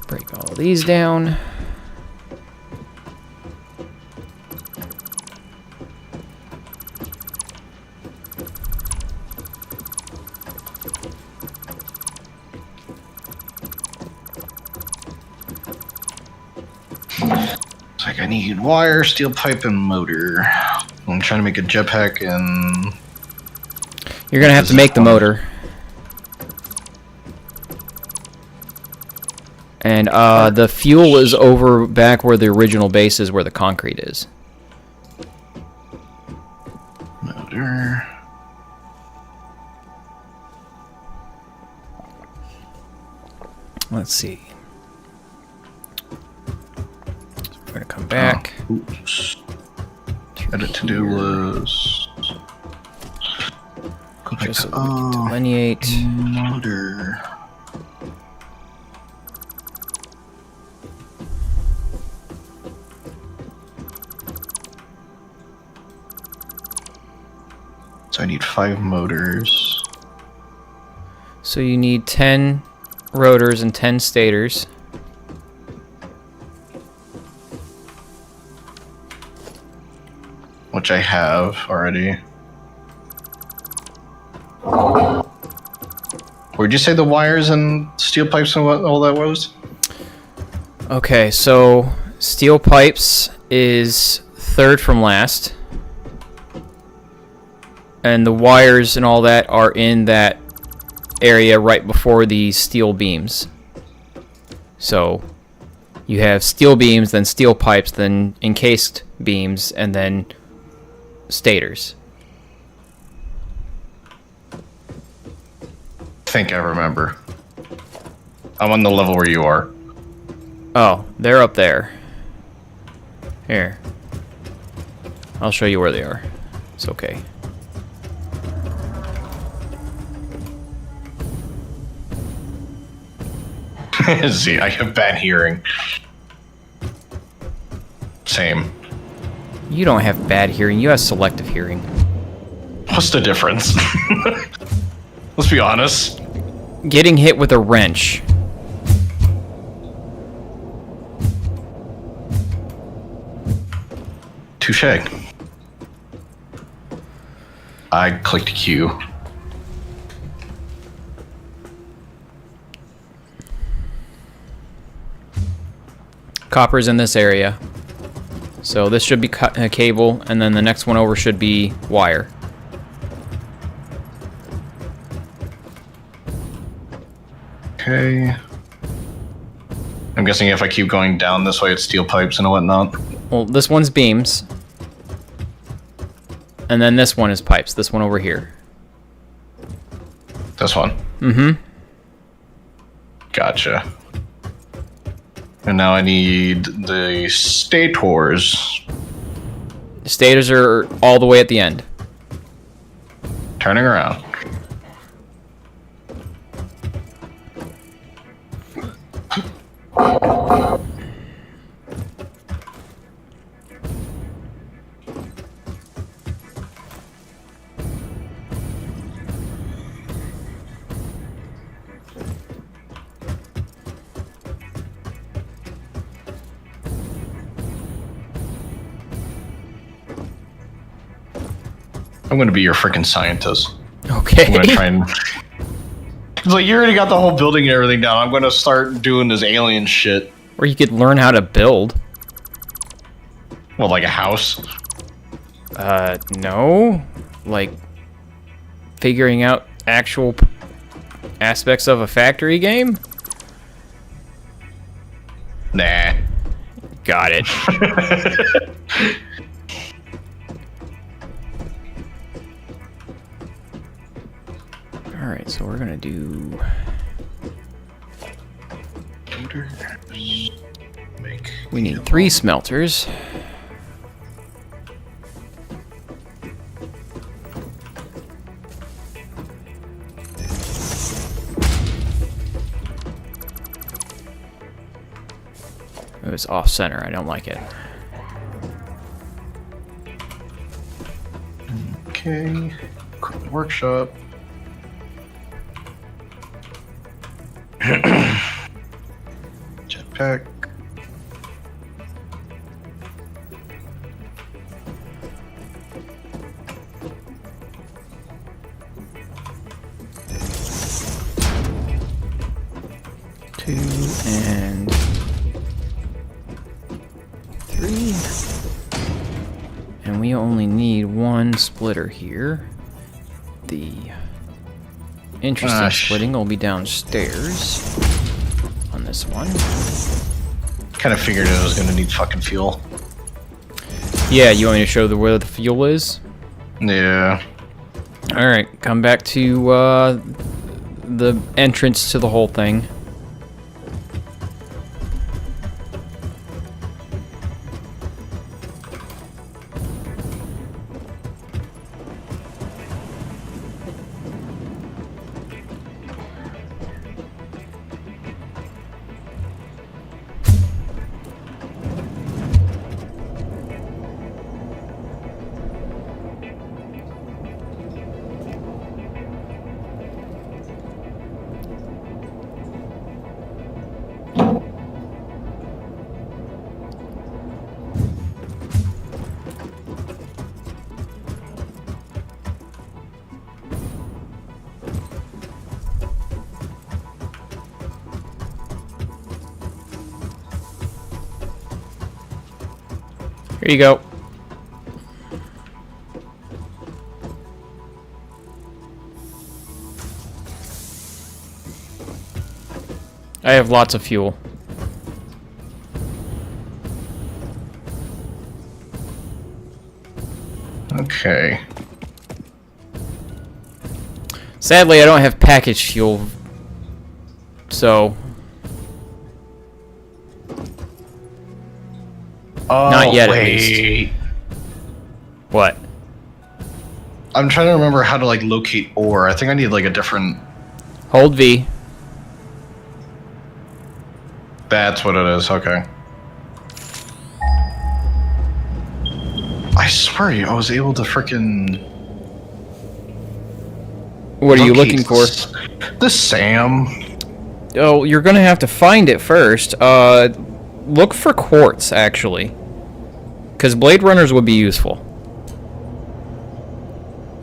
[SPEAKER 1] Break all these down.
[SPEAKER 2] It's like I need wire, steel pipe, and motor. I'm trying to make a jetpack and...
[SPEAKER 1] You're gonna have to make the motor. And the fuel is over back where the original base is, where the concrete is.
[SPEAKER 2] Motor...
[SPEAKER 1] Let's see. We're gonna come back.
[SPEAKER 2] Oh, oops. Edit to-do list. Go back
[SPEAKER 1] Just
[SPEAKER 2] to...
[SPEAKER 1] so we can delineate.
[SPEAKER 2] Motor... So I need 5 motors.
[SPEAKER 1] So you need 10 rotors and 10 stators.
[SPEAKER 2] Which I have already. Where'd you say the wires and steel pipes and what all that was?
[SPEAKER 1] Okay, so steel pipes is third from last. And the wires and all that are in that area right before the steel beams. So you have steel beams, then steel pipes, then encased beams, and then stators.
[SPEAKER 2] I think I remember. I'm on the level where you are.
[SPEAKER 1] Oh, they're up there. Here. I'll show you where they are. It's okay.
[SPEAKER 2] See, I have bad hearing. Same.
[SPEAKER 1] You don't have bad hearing, you have selective hearing.
[SPEAKER 2] What's the difference? Let's be honest.
[SPEAKER 1] Getting hit with a wrench.
[SPEAKER 2] Touche. I clicked Q.
[SPEAKER 1] Copper's in this area. So this should be cable, and then the next one over should be wire.
[SPEAKER 2] Okay. I'm guessing if I keep going down this way, it's steel pipes and whatnot.
[SPEAKER 1] Well, this one's beams. And then this one is pipes. This one over here.
[SPEAKER 2] This one.
[SPEAKER 1] Mm-hmm.
[SPEAKER 2] Gotcha. And now I need the stators.
[SPEAKER 1] The stators are all the way at the end.
[SPEAKER 2] Turning around. I'm gonna be your freaking scientist.
[SPEAKER 1] Okay.
[SPEAKER 2] I'm gonna try and... It's like, you already got the whole building and everything down. I'm gonna start doing this alien shit.
[SPEAKER 1] Or you could learn how to build.
[SPEAKER 2] Well, like a house?
[SPEAKER 1] No. Like, figuring out actual aspects of a factory game?
[SPEAKER 2] Nah.
[SPEAKER 1] Got it. Alright, so we're gonna do... We need 3 smelters. It was off center, I don't like it.
[SPEAKER 2] Okay. Equipment workshop. Jetpack.
[SPEAKER 1] Two and 3. And we only need 1 splitter here. The interesting splitting will be downstairs on this one.
[SPEAKER 2] Kind of figured it was gonna need fucking fuel.
[SPEAKER 1] Yeah, you want me to show where the fuel is?
[SPEAKER 2] Yeah.
[SPEAKER 1] Alright, come back to the entrance to the whole thing. Here you go. I have lots of fuel.
[SPEAKER 2] Okay.
[SPEAKER 1] Sadly, I don't have packaged fuel, so
[SPEAKER 2] Oh,
[SPEAKER 1] not yet,
[SPEAKER 2] wait.
[SPEAKER 1] at least. What?
[SPEAKER 2] I'm trying to remember how to like locate ore. I think I need like a different.
[SPEAKER 1] Hold V.
[SPEAKER 2] That's what it is. Okay. I swear I was able to frickin'.
[SPEAKER 1] What are you looking for?
[SPEAKER 2] The Sam.
[SPEAKER 1] Oh, you're gonna have to find it first. Look for quartz, actually. Because Blade Runners would be useful.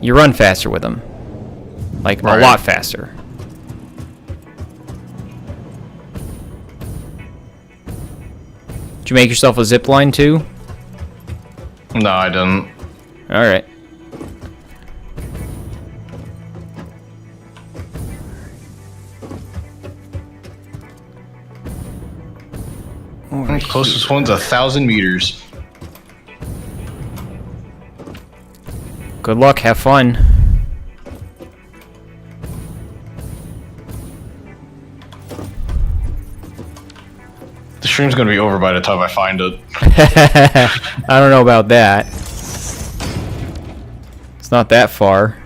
[SPEAKER 1] You run faster with them. Like,
[SPEAKER 2] Right.
[SPEAKER 1] a lot faster. Did you make yourself a zip line, too?
[SPEAKER 2] No, I didn't.
[SPEAKER 1] Alright.
[SPEAKER 2] Closest one's 1,000 meters.
[SPEAKER 1] Good luck, have fun.
[SPEAKER 2] The stream's gonna be over by the time I find it.
[SPEAKER 1] I don't know about that. It's not that far.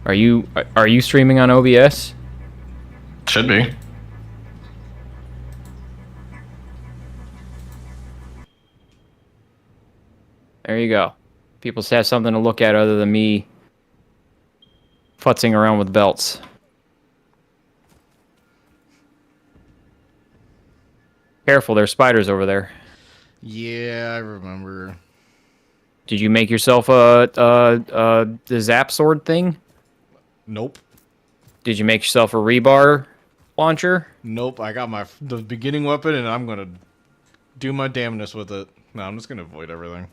[SPEAKER 1] Are you streaming on OBS?
[SPEAKER 2] Should be.
[SPEAKER 1] There you go. People have something to look at other than me futzing around with belts. Careful, there's spiders over there.
[SPEAKER 3] Yeah, I remember.
[SPEAKER 1] Did you make yourself the zap sword thing?
[SPEAKER 3] Nope.
[SPEAKER 1] Did you make yourself a rebar launcher?
[SPEAKER 3] Nope, I got the beginning weapon and I'm gonna do my damnness with it. No, I'm just gonna avoid everything.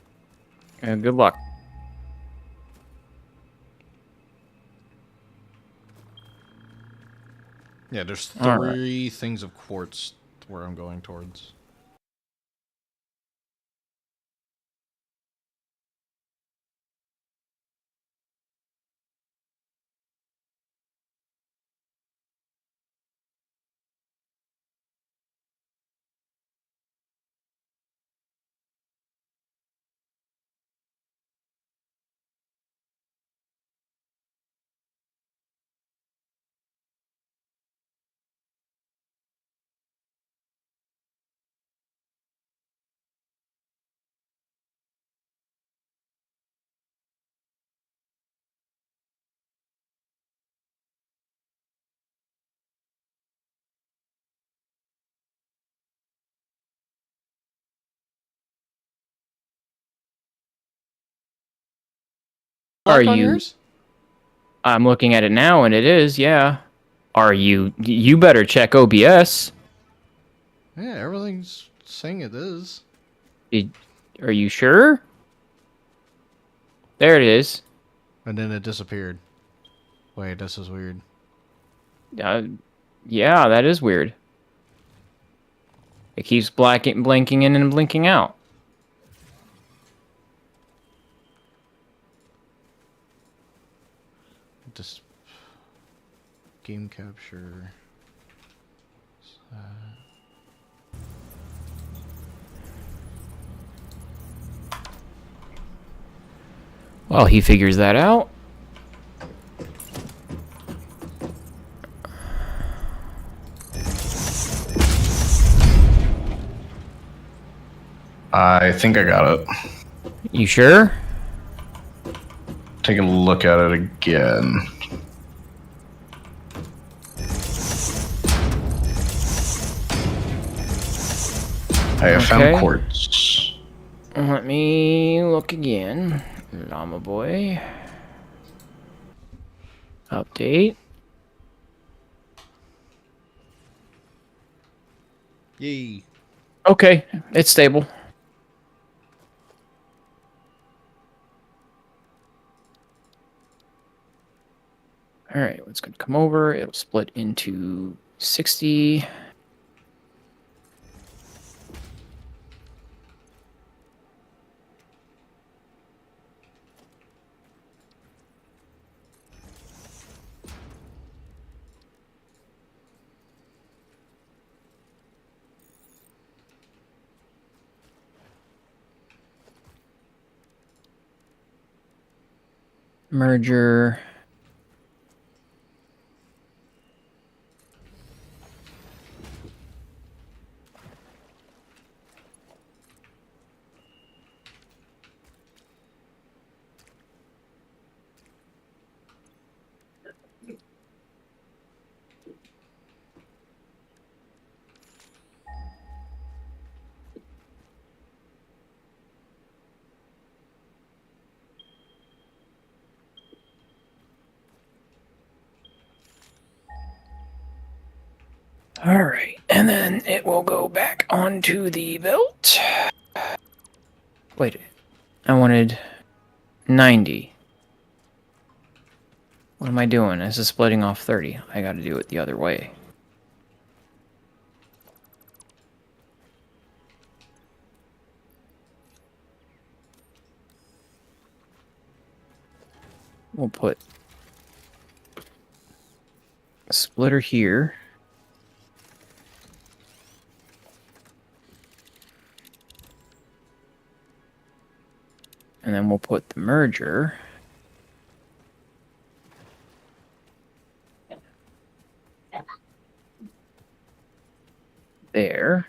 [SPEAKER 1] Good luck.
[SPEAKER 3] Yeah, there's
[SPEAKER 1] Alright.
[SPEAKER 3] 3 things of quartz where I'm going towards.
[SPEAKER 1] Are
[SPEAKER 3] Lock on
[SPEAKER 1] you?
[SPEAKER 3] yours?
[SPEAKER 1] I'm looking at it now, and it is, yeah. Are you? You better check OBS.
[SPEAKER 3] Yeah, everything's saying it is.
[SPEAKER 1] Are you sure? There it is.
[SPEAKER 3] And then it disappeared. Wait, this is weird.
[SPEAKER 1] Yeah, that is weird. It keeps blinking in and blinking out.
[SPEAKER 3] This game capture.
[SPEAKER 1] Well, he figures that out.
[SPEAKER 2] I think I got it.
[SPEAKER 1] You sure?
[SPEAKER 2] Take a look at it again. I have
[SPEAKER 1] Okay.
[SPEAKER 2] found quartz.
[SPEAKER 1] Let me look again. Llama boy. Update.
[SPEAKER 3] Yay.
[SPEAKER 1] Okay, it's stable. All right, it's going to come over. It'll split into 60. Merger. All right, and then it will go back onto the belt. Wait, I wanted 90. What am I doing? This is splitting off 30. I got to do it the other way. We'll put a splitter here. And then we'll put the merger there.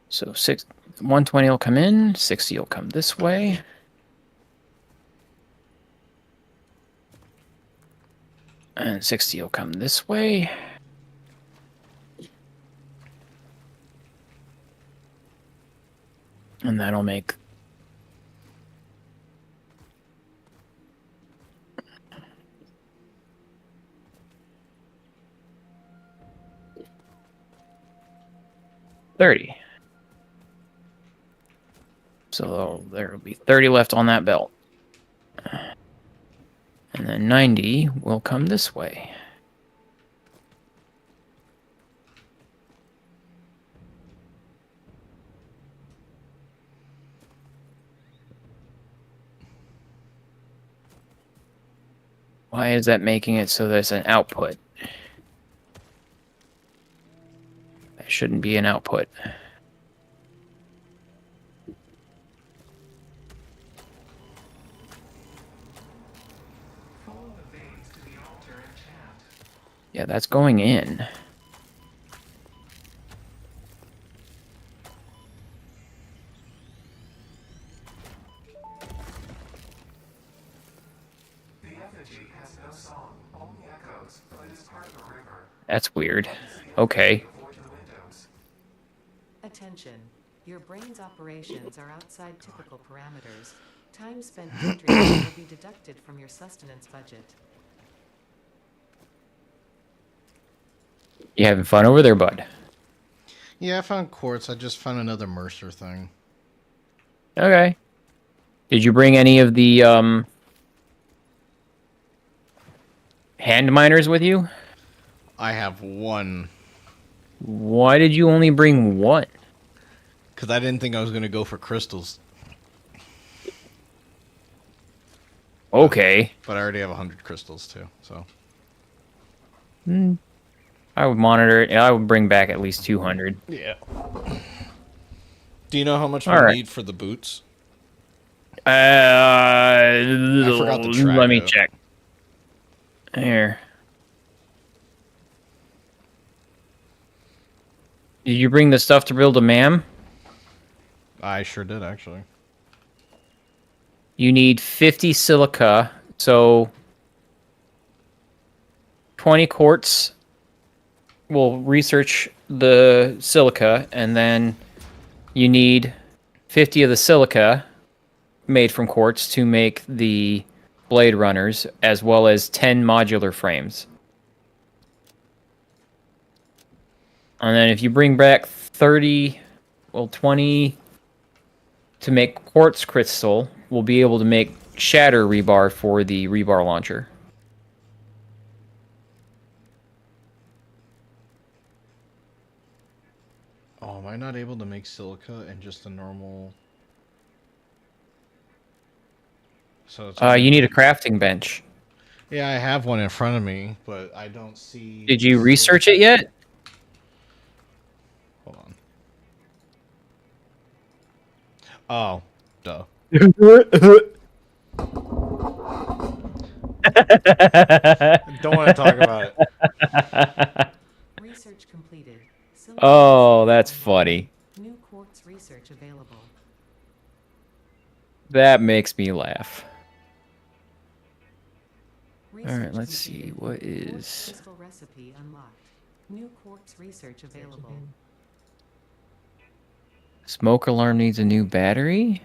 [SPEAKER 1] So 120 will come in, 60 will come this way. And 60 will come this way. And that'll make $30. So there will be 30 left on that belt. And then 90 will come this way. Why is that making it so there's an output? That shouldn't be an output. Yeah, that's going in. That's weird. Okay.
[SPEAKER 4] Attention. Your brain's operations are outside typical parameters. Time spent daydreaming will be deducted from your sustenance budget.
[SPEAKER 1] You having fun over there, bud?
[SPEAKER 3] Yeah, I found quartz. I just found another Mercer thing.
[SPEAKER 1] Okay. Did you bring any of the hand miners with you?
[SPEAKER 3] I have one.
[SPEAKER 1] Why did you only bring one?
[SPEAKER 3] Because I didn't think I was going to go for crystals.
[SPEAKER 1] Okay.
[SPEAKER 3] But I already have 100 crystals, too, so.
[SPEAKER 1] I would monitor it. I would bring back at least 200.
[SPEAKER 3] Yeah. Do you know how much we
[SPEAKER 1] All right.
[SPEAKER 3] need for the boots?
[SPEAKER 1] I
[SPEAKER 3] forgot to track
[SPEAKER 1] let me
[SPEAKER 3] it.
[SPEAKER 1] check. Here. Did you bring the stuff to build a MAM?
[SPEAKER 3] I sure did, actually.
[SPEAKER 1] You need 50 silica, so 20 quartz. We'll research the silica, and then you need 50 of the silica made from quartz to make the blade runners, as well as 10 modular frames. And then if you bring back 30, well, 20 to make quartz crystal, we'll be able to make shatter rebar for the rebar launcher.
[SPEAKER 3] Oh, am I not able to make silica and just a normal? So it's
[SPEAKER 1] You need a crafting bench.
[SPEAKER 3] yeah, I have one in front of me, but I don't see.
[SPEAKER 1] Did you research it yet?
[SPEAKER 3] Hold on. Oh, duh. Don't want to talk about it.
[SPEAKER 4] Research completed.
[SPEAKER 1] Oh, that's funny.
[SPEAKER 4] New quartz research available.
[SPEAKER 1] That makes me laugh. All right,
[SPEAKER 4] Research
[SPEAKER 1] let's see.
[SPEAKER 4] completed.
[SPEAKER 1] What
[SPEAKER 4] Quartz
[SPEAKER 1] is...
[SPEAKER 4] crystal recipe unlocked. New quartz research available.
[SPEAKER 1] Smoke alarm needs a new battery?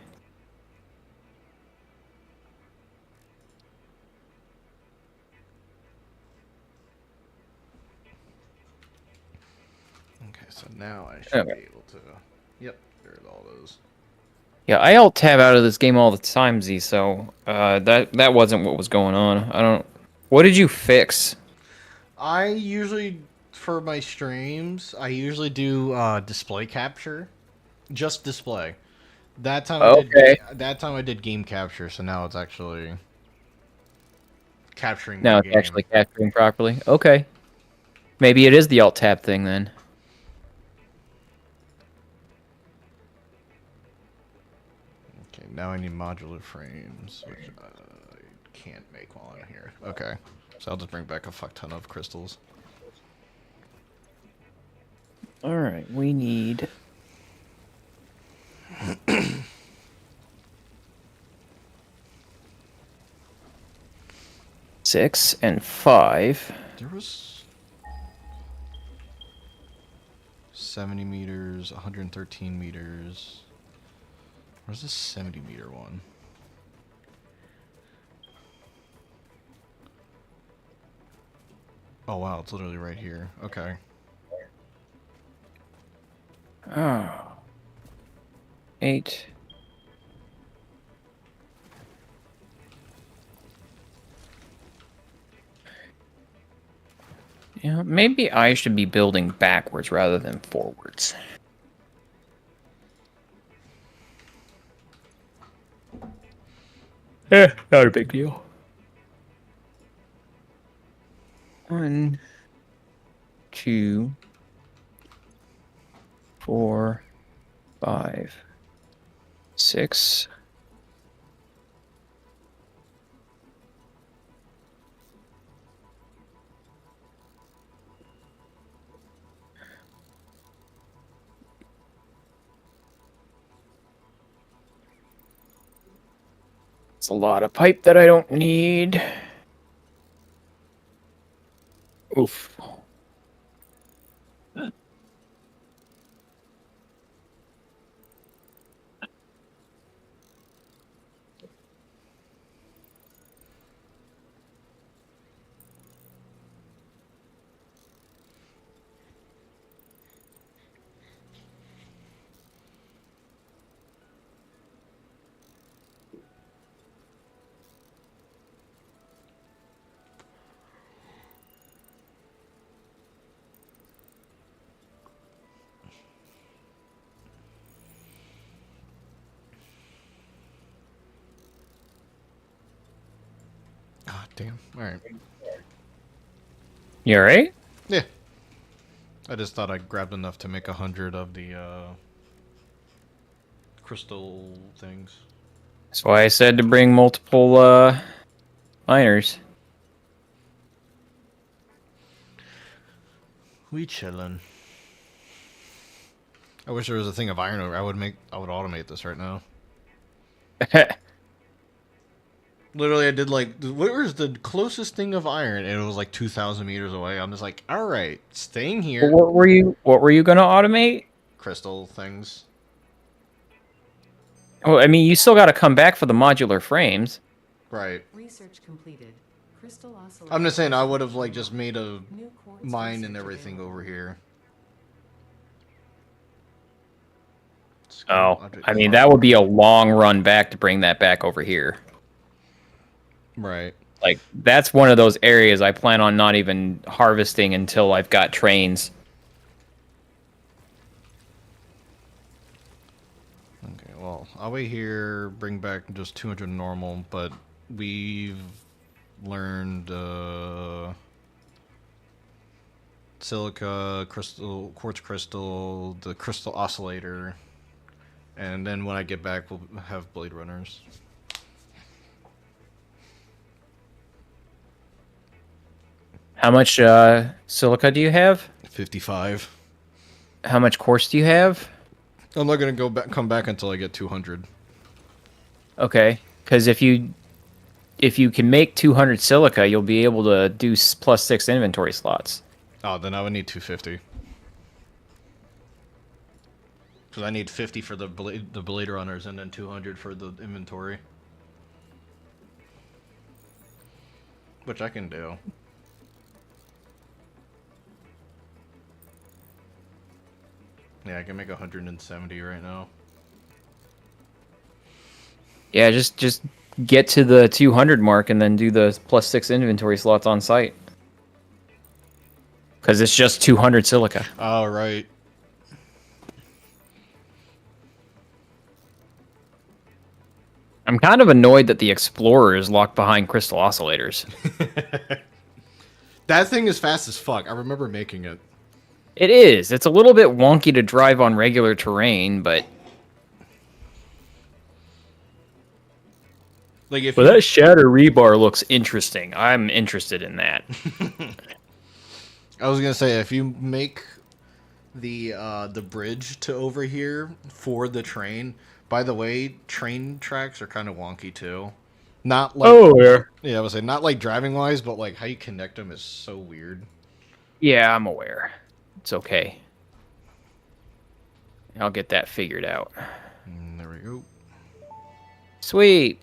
[SPEAKER 3] Okay, so now I should
[SPEAKER 1] Okay.
[SPEAKER 3] be able to. Yep, there's all those.
[SPEAKER 1] Yeah, I alt tab out of this game all the time, Z. So that wasn't what was going on. I don't. What did you fix?
[SPEAKER 3] I usually, for my streams, I usually do display capture, just display. That time I did.
[SPEAKER 1] Okay.
[SPEAKER 3] That time I did game capture, so now it's actually capturing
[SPEAKER 1] Now
[SPEAKER 3] my
[SPEAKER 1] it's
[SPEAKER 3] game.
[SPEAKER 1] actually capturing properly. Okay. Maybe it is the alt tab thing then.
[SPEAKER 3] Okay, now I need modular frames, which I can't make while I'm here. Okay, so I'll just bring back a fuck ton of crystals.
[SPEAKER 1] All right, we need. Six and 5.
[SPEAKER 3] There was 70 meters, 113 meters. Where's this 70 meter one? Oh wow, it's literally right here. Okay.
[SPEAKER 1] Oh. 8. Yeah, maybe I should be building backwards rather than forwards. Not a big deal. 1, 2, 4, 5, 6. It's a lot of pipe that I don't need. Oof.
[SPEAKER 3] Ah, damn. All right.
[SPEAKER 1] You alright?
[SPEAKER 3] Yeah. I just thought I grabbed enough to make 100 of the crystal things.
[SPEAKER 1] That's why I said to bring multiple miners.
[SPEAKER 3] We chillin'. I wish there was a thing of iron over. I would automate this right now. Literally, I did like, where's the closest thing of iron? And it was like 2,000 meters away. I'm just like, all right, staying here.
[SPEAKER 1] What were you gonna automate?
[SPEAKER 3] Crystal things.
[SPEAKER 1] Oh, I mean, you still got to come back for the modular frames.
[SPEAKER 3] Right.
[SPEAKER 4] Research completed. Crystal oscillator.
[SPEAKER 3] I'm just saying, I would have like just made a
[SPEAKER 4] New quartz
[SPEAKER 3] mine and
[SPEAKER 4] research
[SPEAKER 3] everything
[SPEAKER 4] available.
[SPEAKER 3] over here.
[SPEAKER 1] Oh,
[SPEAKER 3] Object
[SPEAKER 1] I mean,
[SPEAKER 3] card.
[SPEAKER 1] that would be a long run back to bring that back over here.
[SPEAKER 3] Right.
[SPEAKER 1] Like, that's one of those areas I plan on not even harvesting until I've got trains.
[SPEAKER 3] Okay, well, I'll wait here, bring back just 200 normal, but we've learned silica, crystal, quartz crystal, the crystal oscillator, and then when I get back, we'll have blade runners.
[SPEAKER 1] How much silica do you have?
[SPEAKER 3] 55.
[SPEAKER 1] How much quartz do you have?
[SPEAKER 3] I'm not gonna come back until I get 200.
[SPEAKER 1] Okay, because if you can make 200 silica, you'll be able to do +6 inventory slots.
[SPEAKER 3] Oh, then I would need 250. Because I need 50 for the blade runners and then 200 for the inventory. Which I can do. Yeah, I can make 170 right now.
[SPEAKER 1] Yeah, just get to the 200 mark and then do the +6 inventory slots on site. Because it's just 200 silica.
[SPEAKER 3] Oh, right.
[SPEAKER 1] I'm kind of annoyed that the Explorer is locked behind crystal oscillators.
[SPEAKER 3] That thing is fast as fuck. I remember making it.
[SPEAKER 1] It is. It's a little bit wonky to drive on regular terrain, but...
[SPEAKER 3] Like if
[SPEAKER 1] But that shatter rebar looks interesting. I'm interested in that.
[SPEAKER 3] I was gonna say if you make the bridge to over here for the train. By the way, train tracks are kind of wonky too. Not like yeah, I would say not like driving wise, but like how you connect them is so weird.
[SPEAKER 1] Yeah, I'm aware. It's okay. I'll get that figured out.
[SPEAKER 3] There we go.
[SPEAKER 1] Sweet.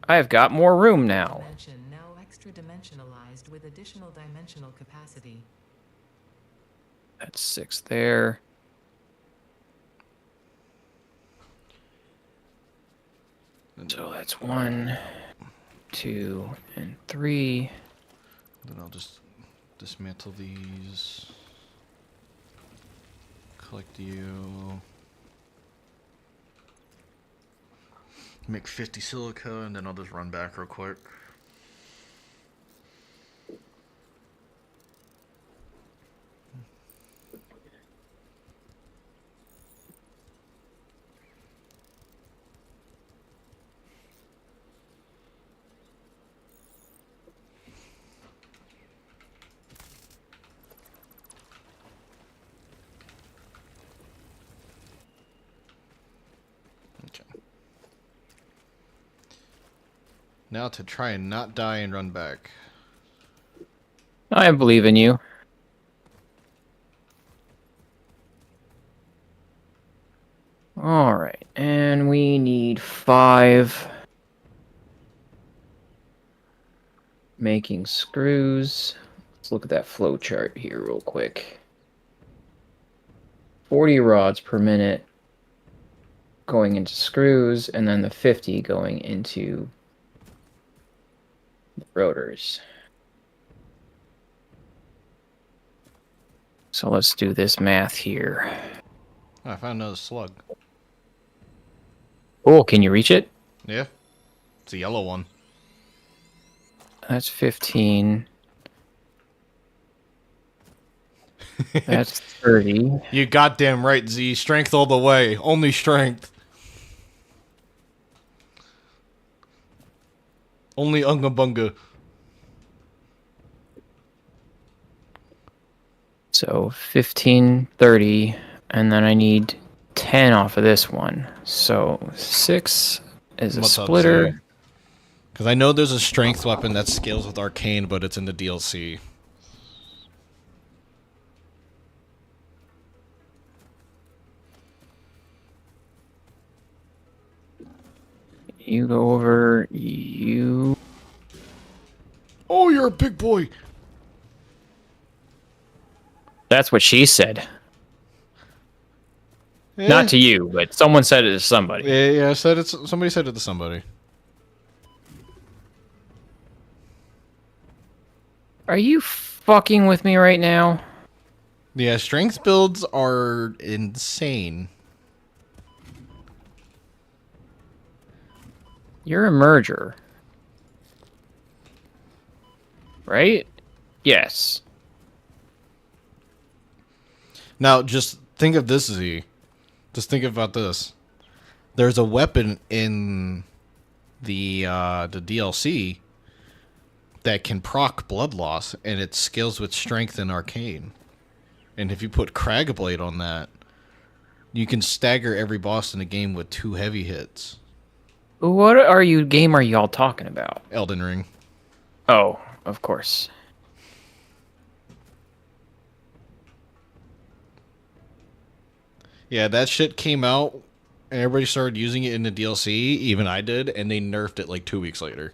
[SPEAKER 1] I've got more room now.
[SPEAKER 4] Dimension now extra dimensionalized with additional dimensional capacity.
[SPEAKER 1] That's 6 there. So that's 1, 2, and 3.
[SPEAKER 3] Then I'll just dismantle these. Collect you. Make 50 silica, and then I'll just run back real quick. Now to try and not die and run back.
[SPEAKER 1] I believe in you. Alright, and we need 5. Making screws. Let's look at that flow chart here real quick. 40 rods per minute going into screws, and then the 50 going into the rotors. So let's do this math here.
[SPEAKER 3] Oh, I found another slug.
[SPEAKER 1] Oh, can you reach it?
[SPEAKER 3] Yeah. It's a yellow one.
[SPEAKER 1] That's 15. That's 30.
[SPEAKER 3] You goddamn right, Z. Strength all the way. Only strength. Only unga bunga.
[SPEAKER 1] So 15, 30, and then I need 10 off of this one. So 6 is a
[SPEAKER 3] What's up,
[SPEAKER 1] splitter.
[SPEAKER 3] Z? Because I know there's a strength weapon that scales with arcane, but it's in the DLC.
[SPEAKER 1] You go over, you...
[SPEAKER 3] Oh, you're a big boy.
[SPEAKER 1] That's what she said. Not to you, but someone said it to somebody.
[SPEAKER 3] Yeah, somebody said it to somebody.
[SPEAKER 1] Are you fucking with me right now?
[SPEAKER 3] Yeah, strength builds are insane.
[SPEAKER 1] You're a merger. Right? Yes.
[SPEAKER 3] Now, just think of this, Z. Just think about this. There's a weapon in the DLC that can proc blood loss, and it scales with strength and arcane. And if you put Cragblade on that, you can stagger every boss in the game with 2 heavy hits.
[SPEAKER 1] What game are y'all talking about?
[SPEAKER 3] Elden Ring.
[SPEAKER 1] Oh, of course.
[SPEAKER 3] Yeah, that shit came out, and everybody started using it in the DLC. Even I did, and they nerfed it like 2 weeks later.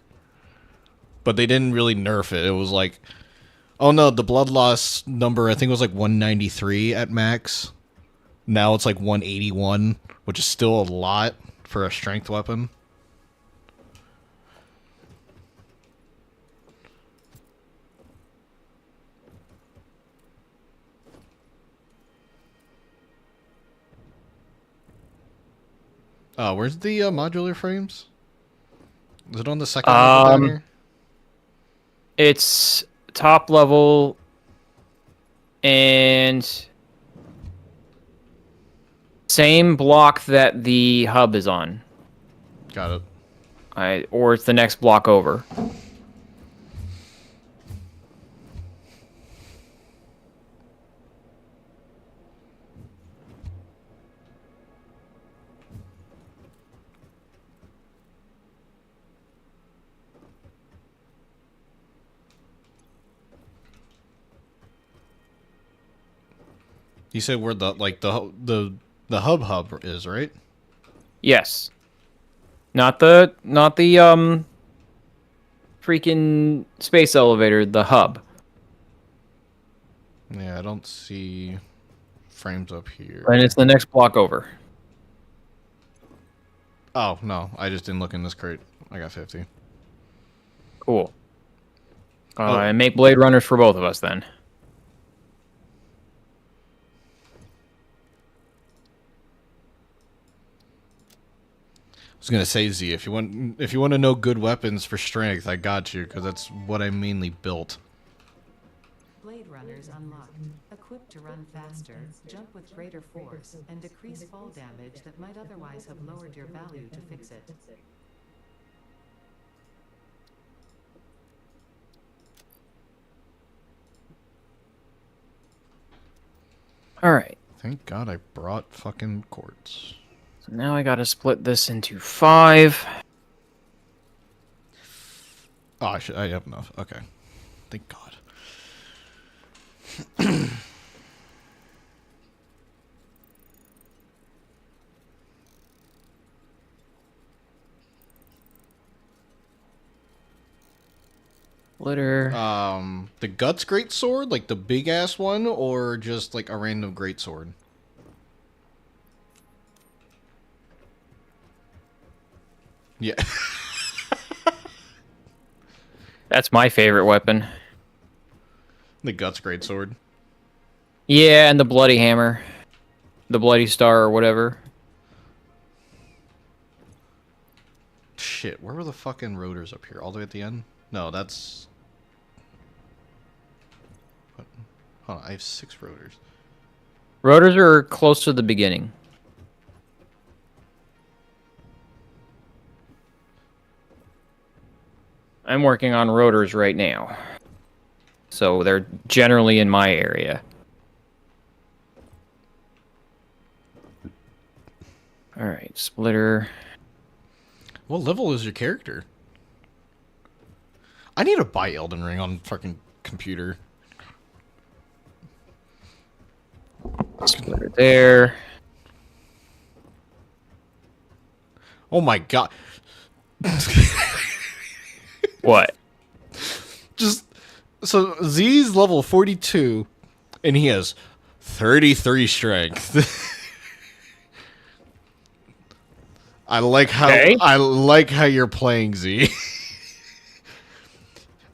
[SPEAKER 3] But they didn't really nerf it. It was like, oh no, the blood loss number I think was like 193 at max. Now it's like 181, which is still a lot for a strength weapon. Where's the modular frames? Is it on the second level down here?
[SPEAKER 1] It's top level and same block that the hub is on.
[SPEAKER 3] Got it.
[SPEAKER 1] Or it's the next block over.
[SPEAKER 3] You said where the hub is, right?
[SPEAKER 1] Yes. Not the freaking space elevator, the hub.
[SPEAKER 3] Yeah, I don't see frames up here.
[SPEAKER 1] And it's the next block over.
[SPEAKER 3] Oh, no. I just didn't look in this crate. I got 50.
[SPEAKER 1] Cool. And make Blade Runners for both of us then.
[SPEAKER 3] I was gonna say, Z, if you want to know good weapons for strength, I got you, because that's what I mainly built.
[SPEAKER 4] Blade Runners unlocked. Equipped to run faster, jump with greater force, and decrease fall damage that might otherwise have lowered your value to fix it.
[SPEAKER 1] Alright.
[SPEAKER 3] Thank God I brought fucking quartz.
[SPEAKER 1] So now I gotta split this into 5.
[SPEAKER 3] Oh, I have enough. Okay. Thank God.
[SPEAKER 1] Splitter.
[SPEAKER 3] The Guts Great Sword, like the big ass one, or just like a random great sword? Yeah.
[SPEAKER 1] That's my favorite weapon.
[SPEAKER 3] The Guts Great Sword.
[SPEAKER 1] Yeah, and the Bloody Hammer. The Bloody Star or whatever.
[SPEAKER 3] Shit, where were the fucking rotors up here? All the way at the end? No, that's... What? Hold on, I have 6 rotors.
[SPEAKER 1] Rotors are close to the beginning. I'm working on rotors right now. So they're generally in my area. Alright, splitter.
[SPEAKER 3] What level is your character? I need to buy Elden Ring on fucking computer.
[SPEAKER 1] Splitter there.
[SPEAKER 3] Oh my god.
[SPEAKER 1] What?
[SPEAKER 3] Just so Z's level 42 and he has 33 strength.
[SPEAKER 1] Okay.
[SPEAKER 3] I like how you're playing, Z.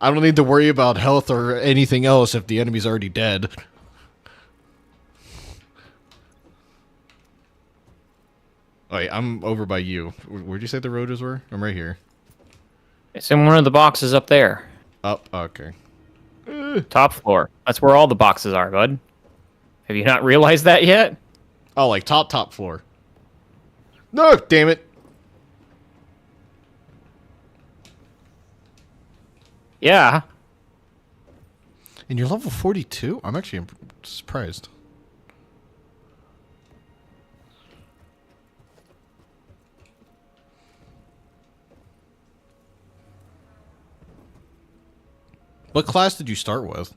[SPEAKER 3] I don't need to worry about health or anything else if the enemy's already dead. Oh, wait, I'm over by you. Where'd you say the roads were? I'm right here.
[SPEAKER 1] It's in one of the boxes up there.
[SPEAKER 3] Up. Okay.
[SPEAKER 1] Top floor. That's where all the boxes are, bud. Have you not realized that yet?
[SPEAKER 3] Oh, like top floor. No, damn it.
[SPEAKER 1] Yeah.
[SPEAKER 3] And you're level 42? I'm actually surprised. What class did you start with?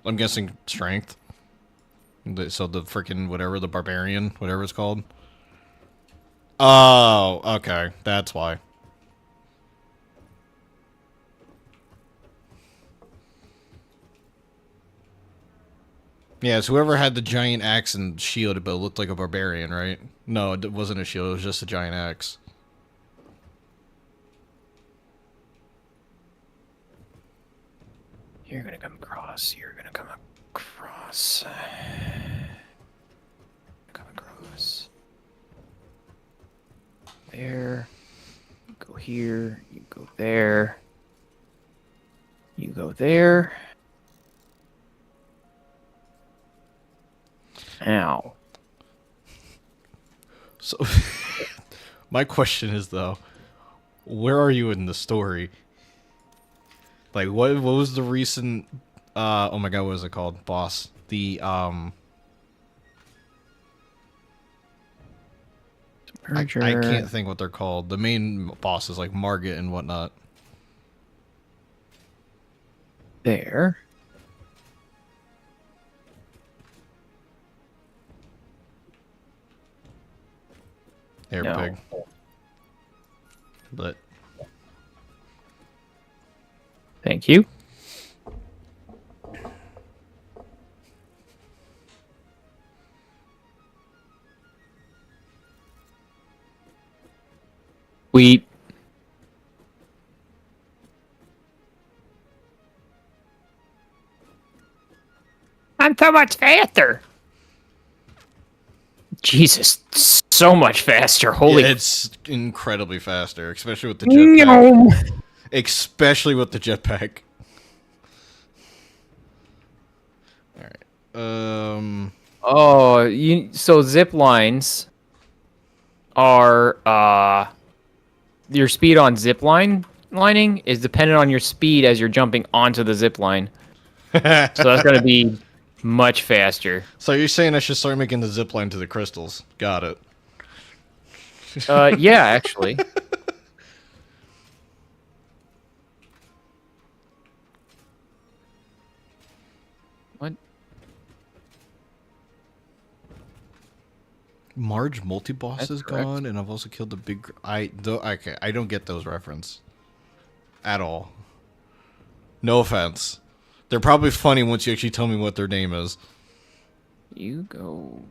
[SPEAKER 3] I'm guessing strength. So the freaking whatever, the barbarian, whatever it's called. Oh, okay. That's why. Yeah, it's whoever had the giant axe and shield, but it looked like a barbarian, right? No, it wasn't a shield, it was just a giant axe.
[SPEAKER 1] You're gonna come across. You're gonna come across. Come across. There. You go here. You go there. You go there. Ow.
[SPEAKER 3] So, my question is, though, where are you in the story? Like, what was the recent, oh my god, what is it called? Boss. I can't think what they're called. The main bosses, like Margit and whatnot.
[SPEAKER 1] There.
[SPEAKER 3] Air
[SPEAKER 1] No.
[SPEAKER 3] pig. But
[SPEAKER 1] Thank you. Sweet. I'm so much faster. Jesus, so much faster. Holy.
[SPEAKER 3] yeah, it's incredibly faster, especially with the jetpack. Especially with the jetpack. All right.
[SPEAKER 1] Oh, so zip lines are your speed on lining is dependent on your speed as you're jumping onto the zip line. So that's going to be much faster.
[SPEAKER 3] So you're saying I should start making the zipline to the crystals? Got it.
[SPEAKER 1] Yeah, actually. What?
[SPEAKER 3] Marge multi-boss
[SPEAKER 1] That's
[SPEAKER 3] is
[SPEAKER 1] correct.
[SPEAKER 3] gone, and I've also killed the big... Okay, I don't get those reference. At all. No offense. They're probably funny once you actually tell me what their name is.
[SPEAKER 1] You go.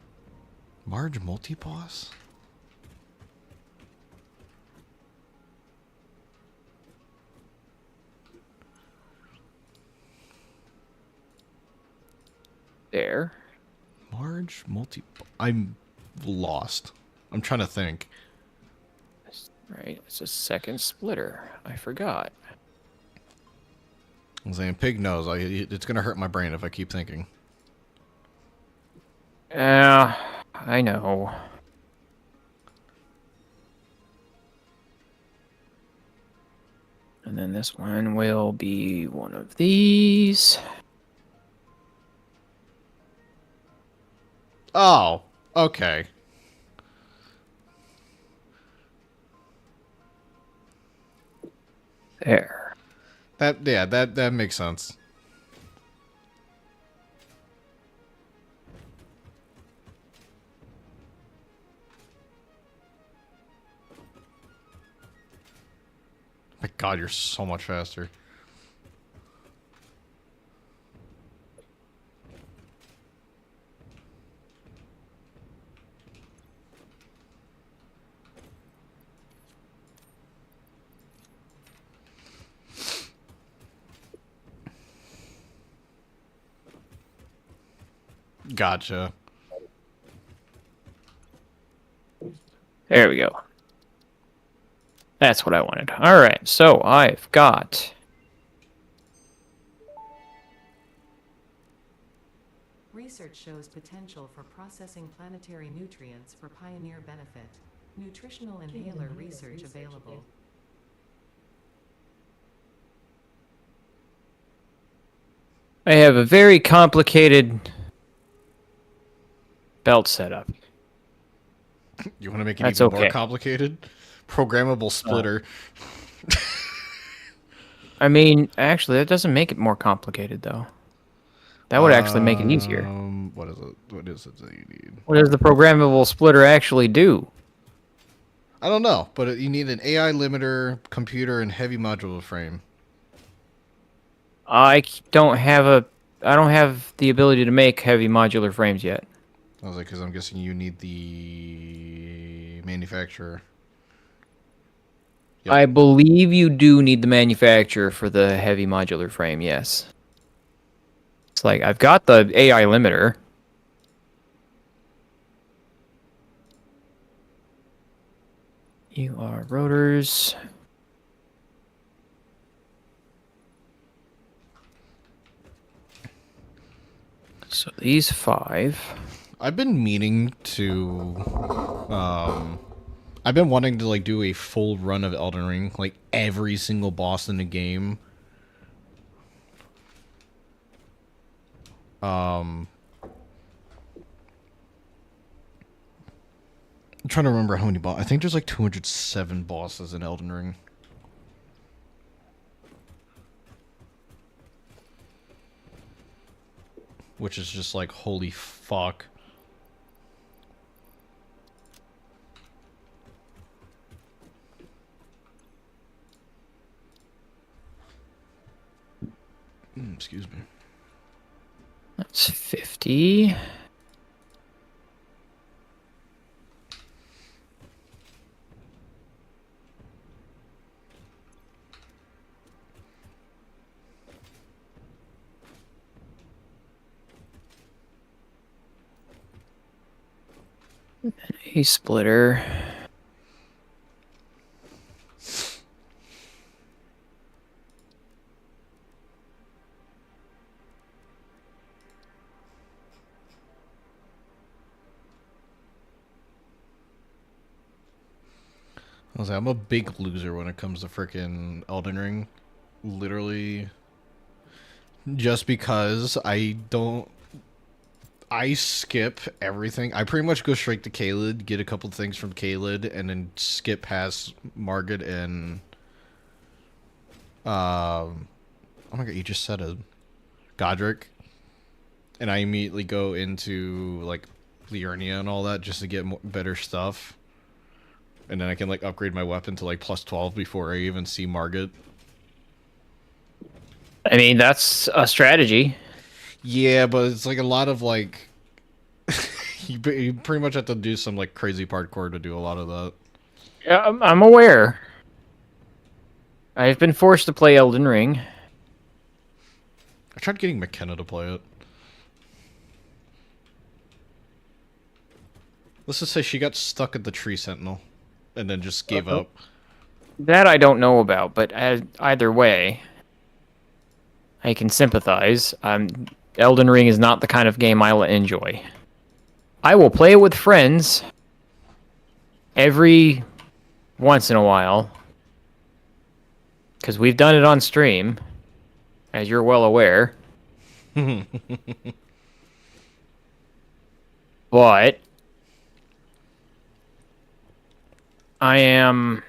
[SPEAKER 3] Marge multi-boss?
[SPEAKER 1] There.
[SPEAKER 3] Marge multi... I'm lost. I'm trying to think.
[SPEAKER 1] Right, it's a second splitter. I forgot.
[SPEAKER 3] I'm saying pig knows. It's gonna hurt my brain if I keep thinking.
[SPEAKER 1] Yeah, I know. And then this one will be one of these.
[SPEAKER 3] Oh, okay.
[SPEAKER 1] There.
[SPEAKER 3] That makes sense. My god, you're so much faster. Gotcha.
[SPEAKER 1] There we go. That's what I wanted. All right, so I've got...
[SPEAKER 4] Research shows potential for processing planetary nutrients for pioneer benefit. Nutritional inhaler research available.
[SPEAKER 1] I have a very complicated belt setup.
[SPEAKER 3] You want to make it
[SPEAKER 1] That's
[SPEAKER 3] even more
[SPEAKER 1] okay.
[SPEAKER 3] complicated? Programmable splitter.
[SPEAKER 1] I mean, actually, that doesn't make it more complicated, though. That would actually make it easier.
[SPEAKER 3] What is it? What is it that you need?
[SPEAKER 1] What does the programmable splitter actually do?
[SPEAKER 3] I don't know, but you need an AI limiter, computer, and heavy modular frame.
[SPEAKER 1] I don't have the ability to make heavy modular frames yet.
[SPEAKER 3] I was like, because I'm guessing you need the manufacturer. Yep.
[SPEAKER 1] I believe you do need the manufacturer for the heavy modular frame, yes. It's like, I've got the AI limiter. You are rotors. So these 5.
[SPEAKER 3] I've been meaning to, I've been wanting to like do a full run of Elden Ring, like every single boss in the game. I'm trying to remember how many bosses. I think there's like 207 bosses in Elden Ring. Which is just like, holy fuck. Excuse me.
[SPEAKER 1] That's 50. A splitter.
[SPEAKER 3] I was like, I'm a big loser when it comes to frickin' Elden Ring. Literally. Just because I skip everything. I pretty much go straight to Caelid, get a couple things from Caelid, and then skip past Margit and... oh my god, you just said a Godric. And I immediately go into, like, Liurnia and all that just to get better stuff. And then I can, like, upgrade my weapon to, like, plus 12 before I even see Margit.
[SPEAKER 1] I mean, that's a strategy.
[SPEAKER 3] Yeah, but it's, like, a lot of, like... you pretty much have to do some, like, crazy parkour to do a lot of that.
[SPEAKER 1] Yeah, I'm aware. I've been forced to play Elden Ring.
[SPEAKER 3] I tried getting McKenna to play it. Let's just say she got stuck at the tree sentinel. And then just gave up.
[SPEAKER 1] That I don't know about, but either way, I can sympathize. Elden Ring is not the kind of game I'll enjoy. I will play it with friends every once in a while, because we've done it on stream, as you're well aware. But I am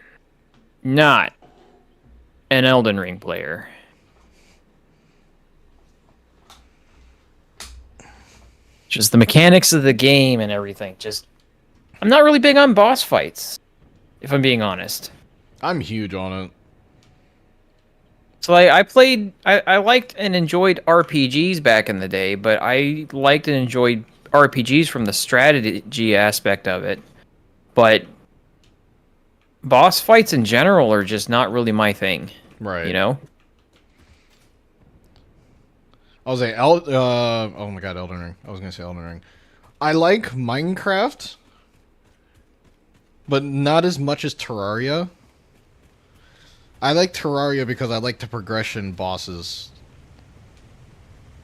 [SPEAKER 1] not an Elden Ring player. Just the mechanics of the game and everything. I'm not really big on boss fights, if I'm being honest.
[SPEAKER 3] I'm huge on it.
[SPEAKER 1] So I liked and enjoyed RPGs back in the day, but I liked and enjoyed RPGs from the strategy aspect of it. But boss fights in general are just not really my thing.
[SPEAKER 3] Right.
[SPEAKER 1] You know?
[SPEAKER 3] I was like, oh my god, Elden Ring. I was gonna say Elden Ring. I like Minecraft, but not as much as Terraria. I like Terraria because I like the progression bosses.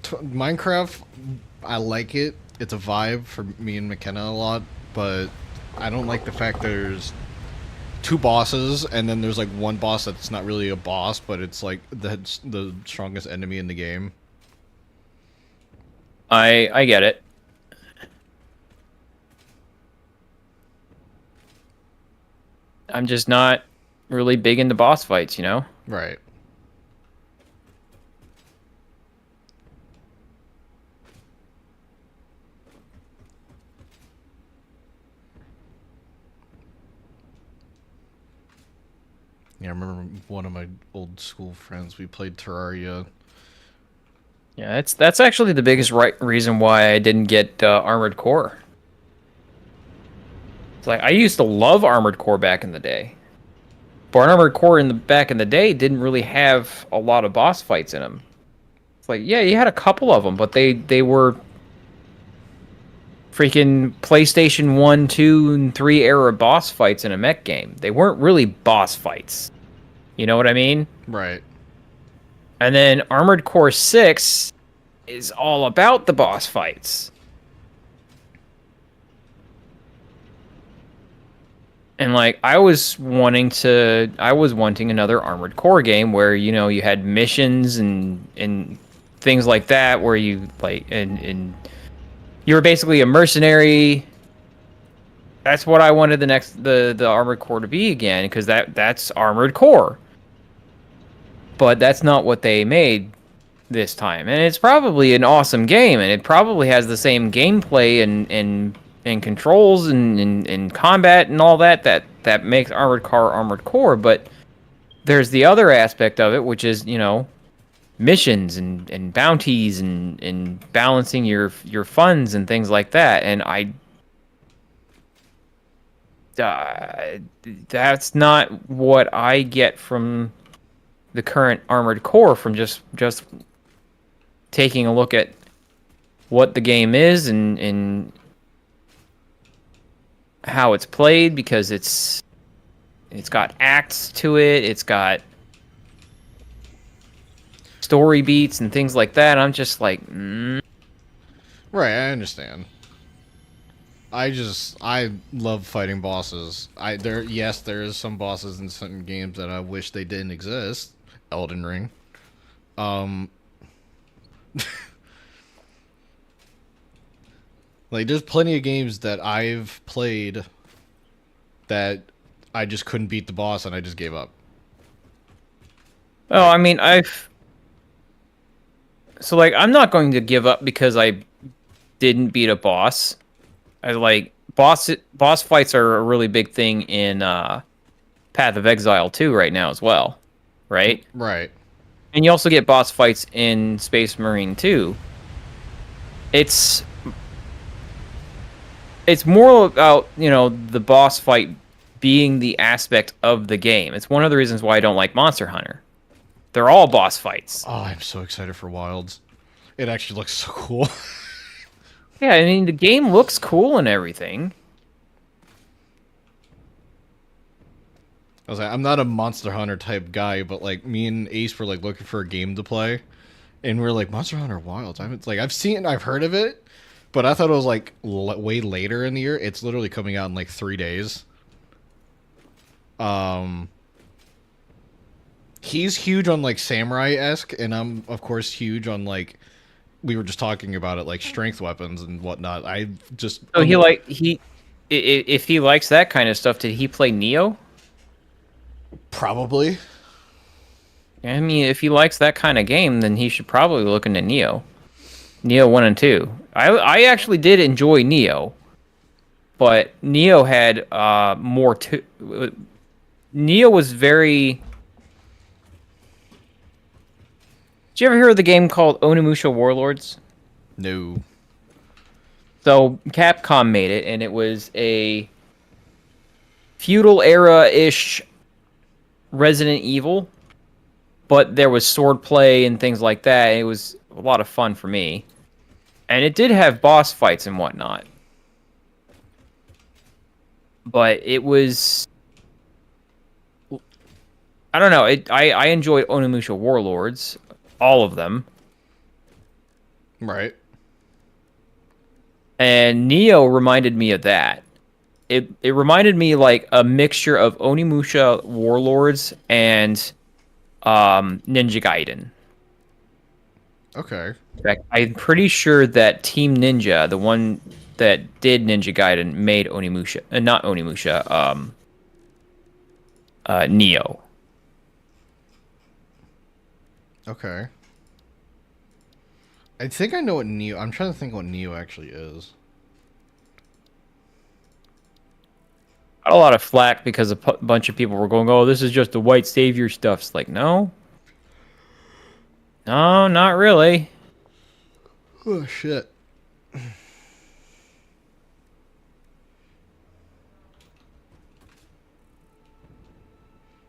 [SPEAKER 3] Minecraft, I like it. It's a vibe for me and McKenna a lot, but I don't like the fact there's two bosses and then there's like one boss that's not really a boss, but it's like the strongest enemy in the game.
[SPEAKER 1] I get it. I'm just not really big into boss fights, you know?
[SPEAKER 3] Right. Yeah, I remember one of my old school friends, we played Terraria.
[SPEAKER 1] Yeah, that's actually the biggest reason why I didn't get Armored Core. It's like I used to love Armored Core back in the day. But Armored Core back in the day didn't really have a lot of boss fights in them. It's like, yeah, you had a couple of them, but they were freaking PlayStation 1, 2, and 3 era boss fights in a mech game. They weren't really boss fights. You know what I mean?
[SPEAKER 3] Right.
[SPEAKER 1] And then Armored Core 6 is all about the boss fights. And like I was wanting another Armored Core game where, you know, you had missions and things like that where you like and you were basically a mercenary. That's what I wanted the Armored Core to be again, because that's Armored Core. But that's not what they made this time. And it's probably an awesome game, and it probably has the same gameplay and controls and combat and all that makes Armored Core, but there's the other aspect of it, which is, you know, missions and bounties and balancing your funds and things like that. And that's not what I get from the current Armored Core, from just taking a look at what the game is and how it's played, because it's got acts to it, it's got story beats and things like that. I'm just like,
[SPEAKER 3] Right, I understand. I love fighting bosses. There is some bosses in certain games that I wish they didn't exist. Elden Ring. Like, there's plenty of games that I've played that I just couldn't beat the boss and I just gave up.
[SPEAKER 1] oh, I mean, I'm not going to give up because I didn't beat a boss. I like boss fights are a really big thing in Path of Exile 2 right now as well, right?
[SPEAKER 3] Right.
[SPEAKER 1] And you also get boss fights in Space Marine 2. It's more about, you know, the boss fight being the aspect of the game. It's one of the reasons why I don't like Monster Hunter. They're all boss fights.
[SPEAKER 3] Oh, I'm so excited for Wilds. It actually looks so cool.
[SPEAKER 1] Yeah, I mean, the game looks cool and everything.
[SPEAKER 3] I was like, I'm not a Monster Hunter type guy, but like me and Ace were like looking for a game to play, and we are like, Monster Hunter Wilds. I've heard of it, but I thought it was like way later in the year. It's literally coming out in like 3 days. He's huge on like samurai-esque, and I'm of course huge on, like, we were just talking about it, like strength weapons and whatnot. I just
[SPEAKER 1] So if he likes that kind of stuff, did he play Neo?
[SPEAKER 3] probably.
[SPEAKER 1] I mean, if he likes that kind of game, then he should probably look into Neo. Neo 1 and 2. I actually did enjoy Neo, but Neo had more to... Neo was very... Did you ever hear of the game called Onimusha Warlords?
[SPEAKER 3] No.
[SPEAKER 1] So Capcom made it, and it was a feudal era-ish Resident Evil, but there was swordplay and things like that. It was a lot of fun for me. And it did have boss fights and whatnot. But it was... I don't know. I enjoyed Onimusha Warlords. All of them.
[SPEAKER 3] Right.
[SPEAKER 1] And Neo reminded me of that. It reminded me like a mixture of Onimusha Warlords and Ninja Gaiden.
[SPEAKER 3] Okay.
[SPEAKER 1] In fact, I'm pretty sure that Team Ninja, the one that did Ninja Gaiden, made Onimusha, not Onimusha, Neo.
[SPEAKER 3] Okay. I think I know what Neo... I'm trying to think what Neo actually is.
[SPEAKER 1] Got a lot of flack because a bunch of people were going, "Oh, this is just the white savior stuff." It's like, no, not really.
[SPEAKER 3] Oh, shit.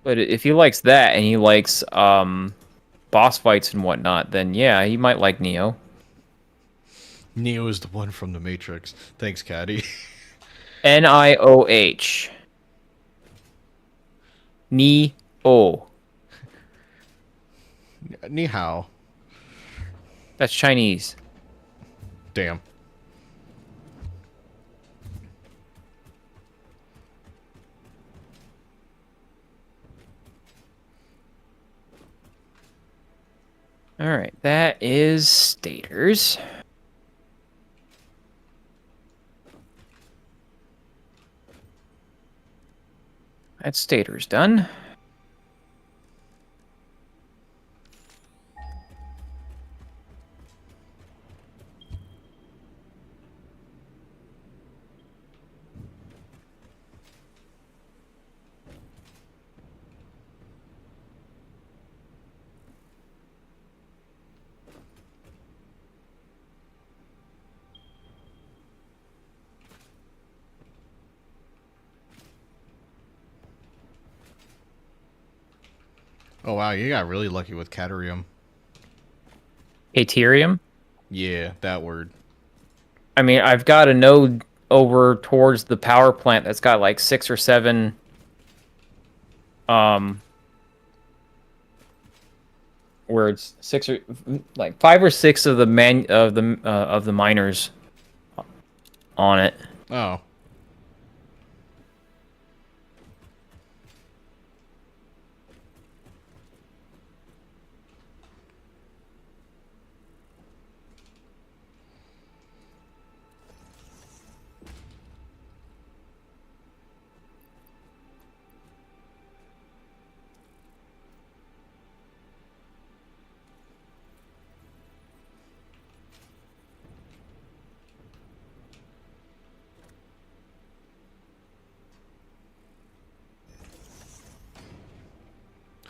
[SPEAKER 1] But if he likes that and he likes boss fights and whatnot, then yeah, he might like Neo.
[SPEAKER 3] Neo is the one from the Matrix. Thanks, Caddy.
[SPEAKER 1] Nioh. Neo.
[SPEAKER 3] Ni hao.
[SPEAKER 1] That's Chinese.
[SPEAKER 3] Damn.
[SPEAKER 1] All right, that is stators. That's stators done.
[SPEAKER 3] Oh, wow. You got really lucky with Caterium.
[SPEAKER 1] Aterium.
[SPEAKER 3] Yeah, that word.
[SPEAKER 1] I mean, I've got a node over towards the power plant that's got like 6 or 7 where it's 6 or like 5 or 6 of the miners on it.
[SPEAKER 3] Oh.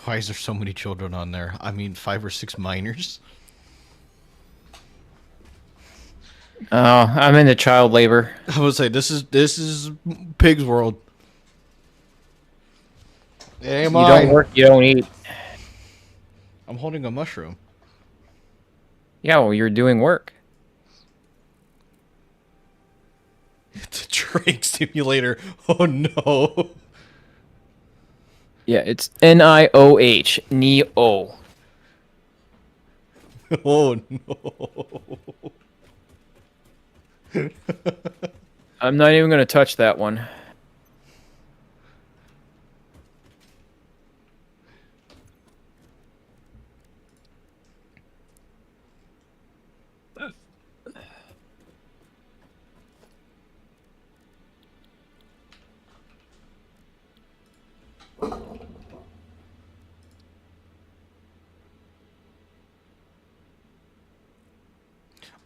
[SPEAKER 3] Why is there so many children on there? I mean, 5 or 6 minors?
[SPEAKER 1] Oh, I'm into child labor.
[SPEAKER 3] I would say this is Pig's World. It ain't
[SPEAKER 1] You
[SPEAKER 3] mine.
[SPEAKER 1] don't work, you don't eat.
[SPEAKER 3] I'm holding a mushroom.
[SPEAKER 1] Yeah, well, you're doing work.
[SPEAKER 3] It's a train simulator. Oh no.
[SPEAKER 1] Yeah, it's Nioh. Neo.
[SPEAKER 3] Oh no.
[SPEAKER 1] I'm not even going to touch that one.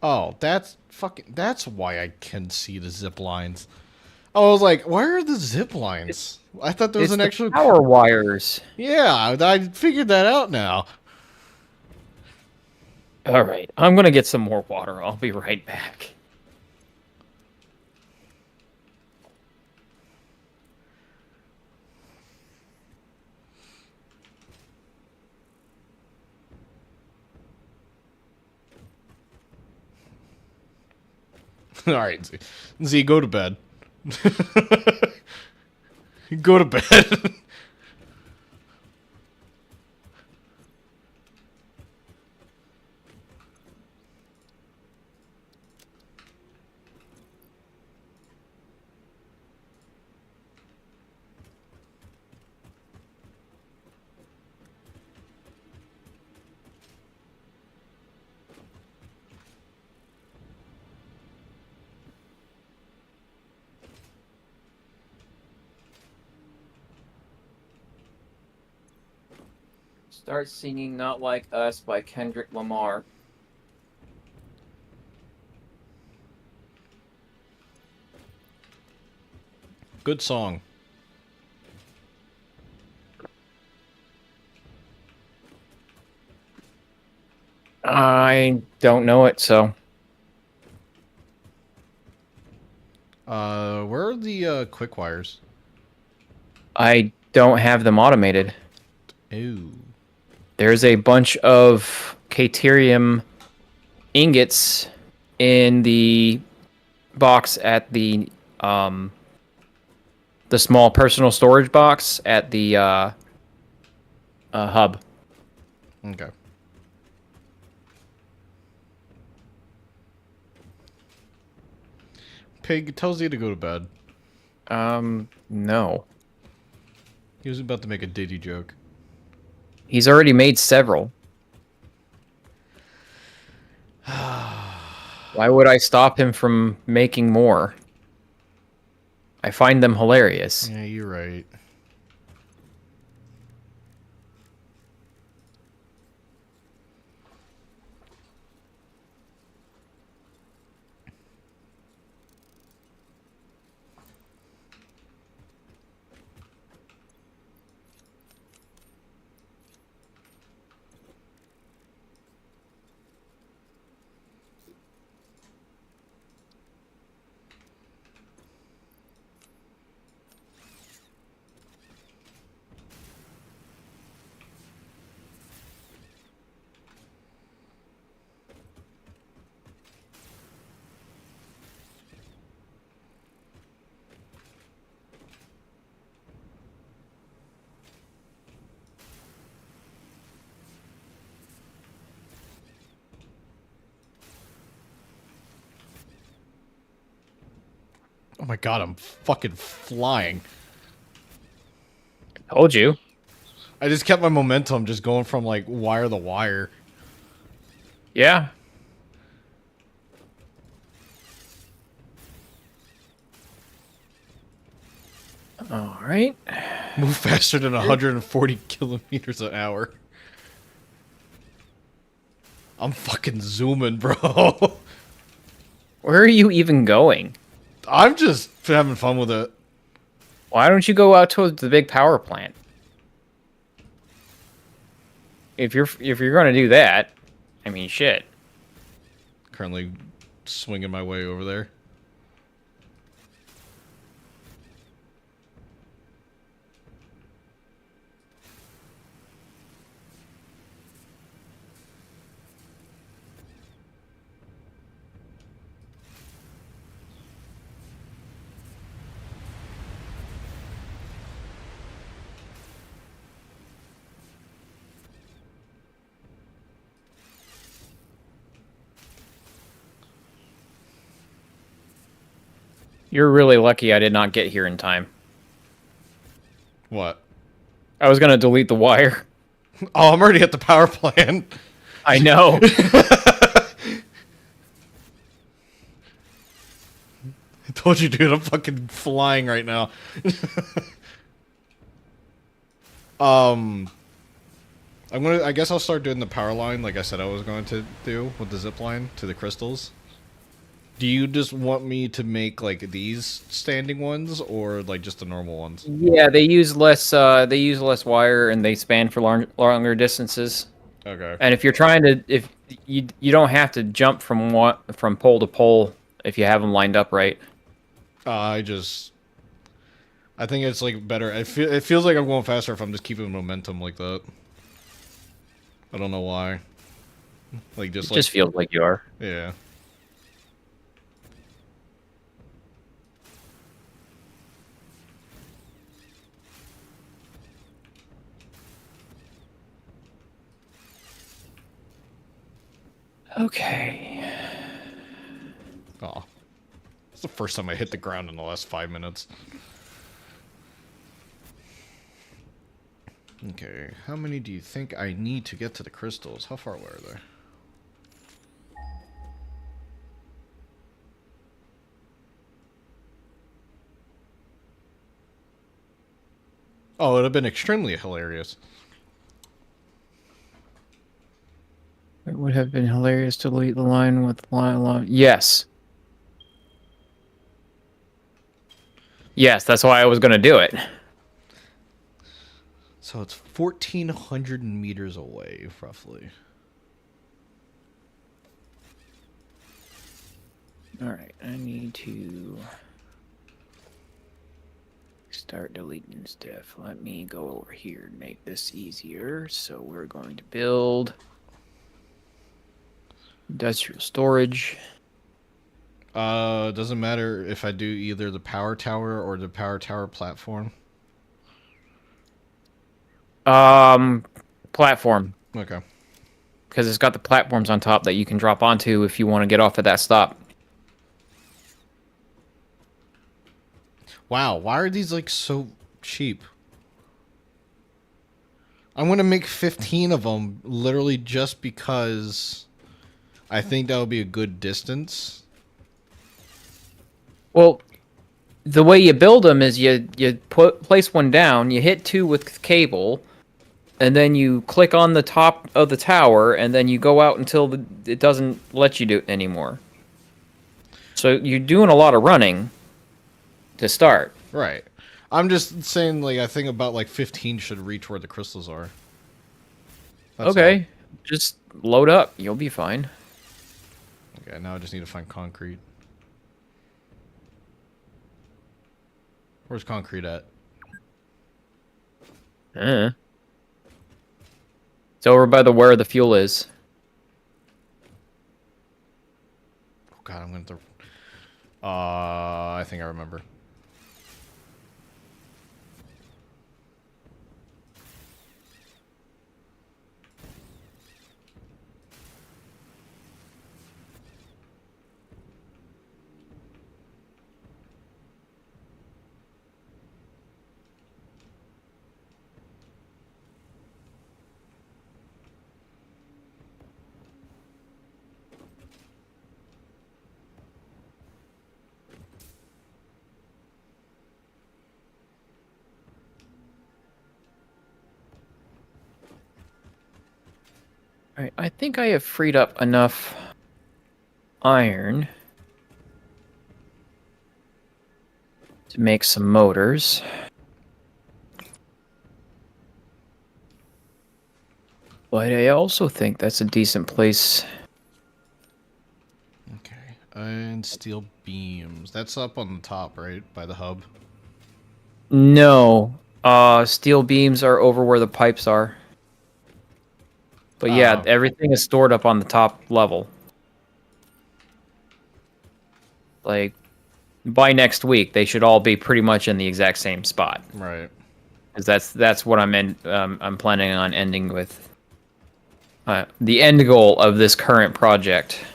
[SPEAKER 3] Oh, that's why I can see the zip lines. I was like, where are the zip lines? I thought there was
[SPEAKER 1] It's
[SPEAKER 3] an
[SPEAKER 1] the
[SPEAKER 3] actual
[SPEAKER 1] power wires.
[SPEAKER 3] Yeah, I figured that out now.
[SPEAKER 1] All right, I'm going to get some more water. I'll be right back.
[SPEAKER 3] All right, Z, go to bed. Go to bed.
[SPEAKER 1] Start singing Not Like Us by Kendrick Lamar.
[SPEAKER 3] Good song.
[SPEAKER 1] I don't know it, so.
[SPEAKER 3] Where are the quick wires?
[SPEAKER 1] I don't have them automated.
[SPEAKER 3] Ooh.
[SPEAKER 1] There's a bunch of Caterium ingots in the box at the small personal storage box at the hub.
[SPEAKER 3] Okay. Pig tells you to go to bed.
[SPEAKER 1] No.
[SPEAKER 3] He was about to make a Diddy joke.
[SPEAKER 1] He's already made several. Why would I stop him from making more? I find them hilarious.
[SPEAKER 3] Yeah, you're right. Oh my god, I'm fucking flying.
[SPEAKER 1] Told you.
[SPEAKER 3] I just kept my momentum just going from like wire to wire.
[SPEAKER 1] Yeah. All right.
[SPEAKER 3] Move faster than 140 kilometers an hour. I'm fucking zooming, bro.
[SPEAKER 1] Where are you even going?
[SPEAKER 3] I'm just having fun with it.
[SPEAKER 1] Why don't you go out to the big power plant? If you're going to do that, I mean, shit.
[SPEAKER 3] Currently swinging my way over there.
[SPEAKER 1] You're really lucky I did not get here in time.
[SPEAKER 3] What?
[SPEAKER 1] I was going to delete the wire.
[SPEAKER 3] Oh, I'm already at the power plant.
[SPEAKER 1] I know.
[SPEAKER 3] I told you, dude, I'm fucking flying right now. I guess I'll start doing the power line like I said I was going to do with the zip line to the crystals. Do you just want me to make like these standing ones or like just the normal ones?
[SPEAKER 1] Yeah, they use less wire and they span for longer distances.
[SPEAKER 3] Okay.
[SPEAKER 1] And if you're trying to if you don't have to jump from pole to pole if you have them lined up right.
[SPEAKER 3] I think it's like better. It feels like I'm going faster if I'm just keeping momentum like that. I don't know why. Like
[SPEAKER 1] It just feels like you are.
[SPEAKER 3] yeah.
[SPEAKER 1] Okay.
[SPEAKER 3] Oh, it's the first time I hit the ground in the last 5 minutes. Okay, how many do you think I need to get to the crystals? How far away are they? Oh, it would have been extremely hilarious.
[SPEAKER 1] It would have been hilarious to delete the line with line. Yes. Yes, that's why I was going to do it.
[SPEAKER 3] So it's 1,400 meters away, roughly.
[SPEAKER 1] All right, I need to start deleting stuff. Let me go over here and make this easier. So we're going to build industrial storage.
[SPEAKER 3] Doesn't matter if I do either the power tower or the power tower platform.
[SPEAKER 1] Platform,
[SPEAKER 3] Okay.
[SPEAKER 1] because it's got the platforms on top that you can drop onto if you want to get off at that stop.
[SPEAKER 3] Wow, why are these like so cheap? I'm gonna make 15 of them literally just because I think that would be a good distance.
[SPEAKER 1] Well, the way you build them is you place one down, you hit 2 with cable, and then you click on the top of the tower, and then you go out until it doesn't let you do it anymore. So you're doing a lot of running to start.
[SPEAKER 3] Right. I'm just saying, like, I think about like 15 should reach where the crystals are. That's
[SPEAKER 1] Okay, just load up. You'll be fine.
[SPEAKER 3] all. Okay, now I just need to find concrete. Where's concrete at?
[SPEAKER 1] It's over by where the fuel is.
[SPEAKER 3] Oh god, I'm gonna throw... I think I remember.
[SPEAKER 1] All right, I think I have freed up enough iron to make some motors. But I also think that's a decent place.
[SPEAKER 3] Okay. And steel beams. That's up on the top, right? By the hub.
[SPEAKER 1] No, steel beams are over where the pipes are. But yeah,
[SPEAKER 3] Oh.
[SPEAKER 1] everything is stored up on the top level. Like, by next week, they should all be pretty much in the exact same spot.
[SPEAKER 3] Right.
[SPEAKER 1] Because that's what I'm planning on ending with. The end goal of this current project.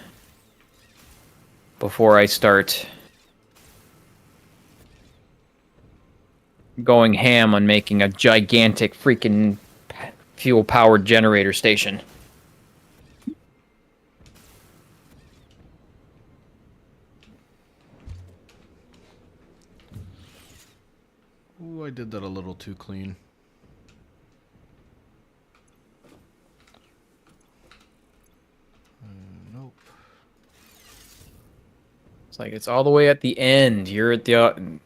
[SPEAKER 1] Before I start going ham on making a gigantic freaking fuel-powered generator station.
[SPEAKER 3] Ooh, I did that a little too clean. Nope.
[SPEAKER 1] It's like it's all the way at the end. You're at the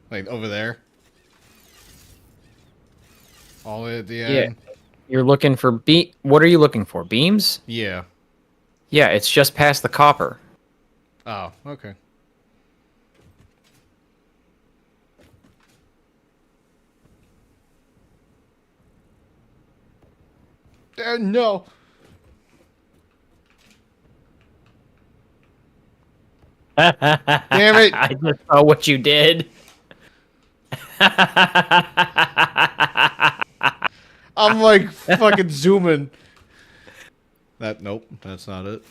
[SPEAKER 3] Like over there? All the way at the
[SPEAKER 1] yeah.
[SPEAKER 3] end?
[SPEAKER 1] You're looking for What are you looking for? Beams?
[SPEAKER 3] Yeah.
[SPEAKER 1] Yeah, it's just past the copper.
[SPEAKER 3] Oh, okay. No.
[SPEAKER 1] Damn
[SPEAKER 3] it.
[SPEAKER 1] I just saw what you did.
[SPEAKER 3] I'm like fucking zooming. Nope, that's not it.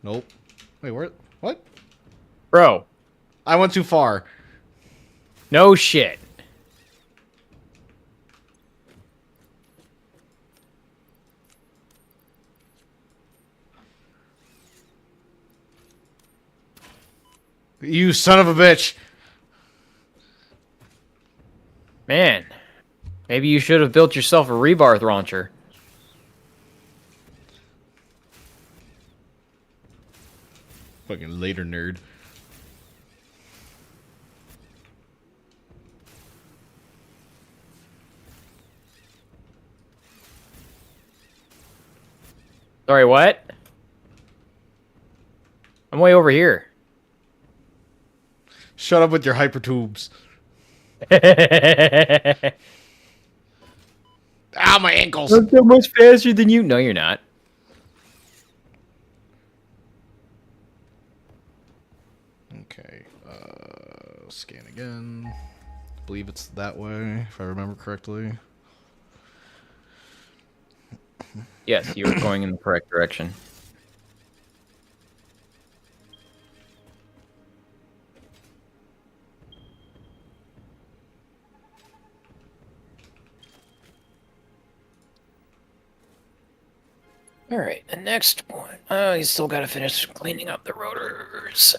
[SPEAKER 3] Nope. Wait, where? What?
[SPEAKER 1] Bro,
[SPEAKER 3] I went too far.
[SPEAKER 1] no shit.
[SPEAKER 3] You son of a bitch.
[SPEAKER 1] Man, maybe you should have built yourself a rebarth launcher.
[SPEAKER 3] Fucking later nerd.
[SPEAKER 1] Sorry, what? I'm way over here.
[SPEAKER 3] Shut up with your hypertubes. Ow, my ankles.
[SPEAKER 1] I'm so much faster than you. No, you're not.
[SPEAKER 3] Okay, scan again. Believe it's that way, if I remember correctly.
[SPEAKER 1] Yes, you're going in the correct direction. All right, the next one. Oh, you still got to finish cleaning up the rotors.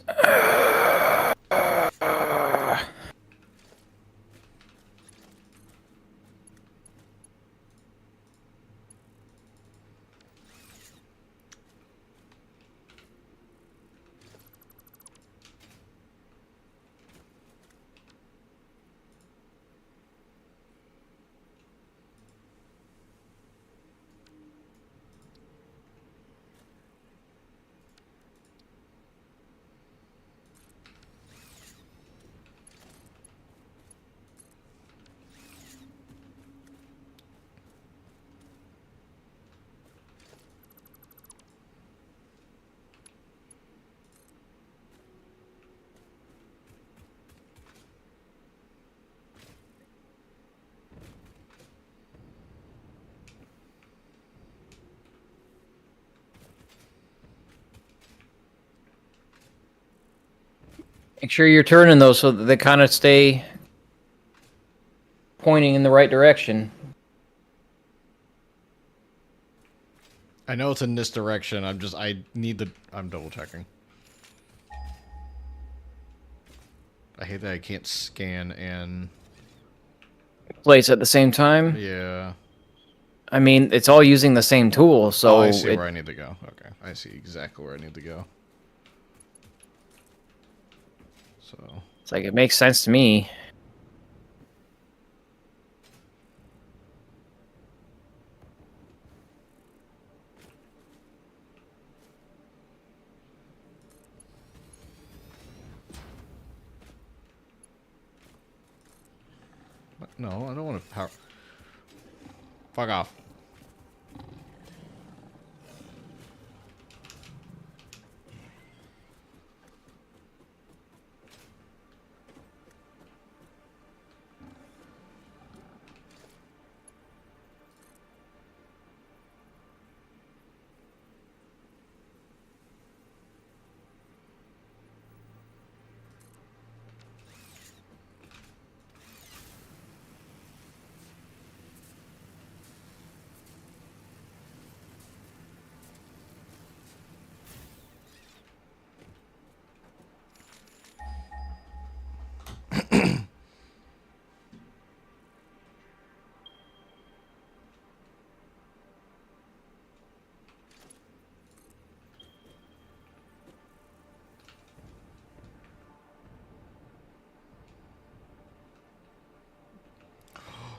[SPEAKER 1] Make sure you're turning those so that they kind of stay pointing in the right direction.
[SPEAKER 3] I know it's in this direction. I'm double checking. I hate that I can't scan and...
[SPEAKER 1] Place at the same time.
[SPEAKER 3] Yeah.
[SPEAKER 1] I mean, it's all using the same tool, so
[SPEAKER 3] Oh, I see where I need to go. Okay. I see exactly where I need to go. So...
[SPEAKER 1] it's like it makes sense to me.
[SPEAKER 3] No, I don't want to power... Fuck off.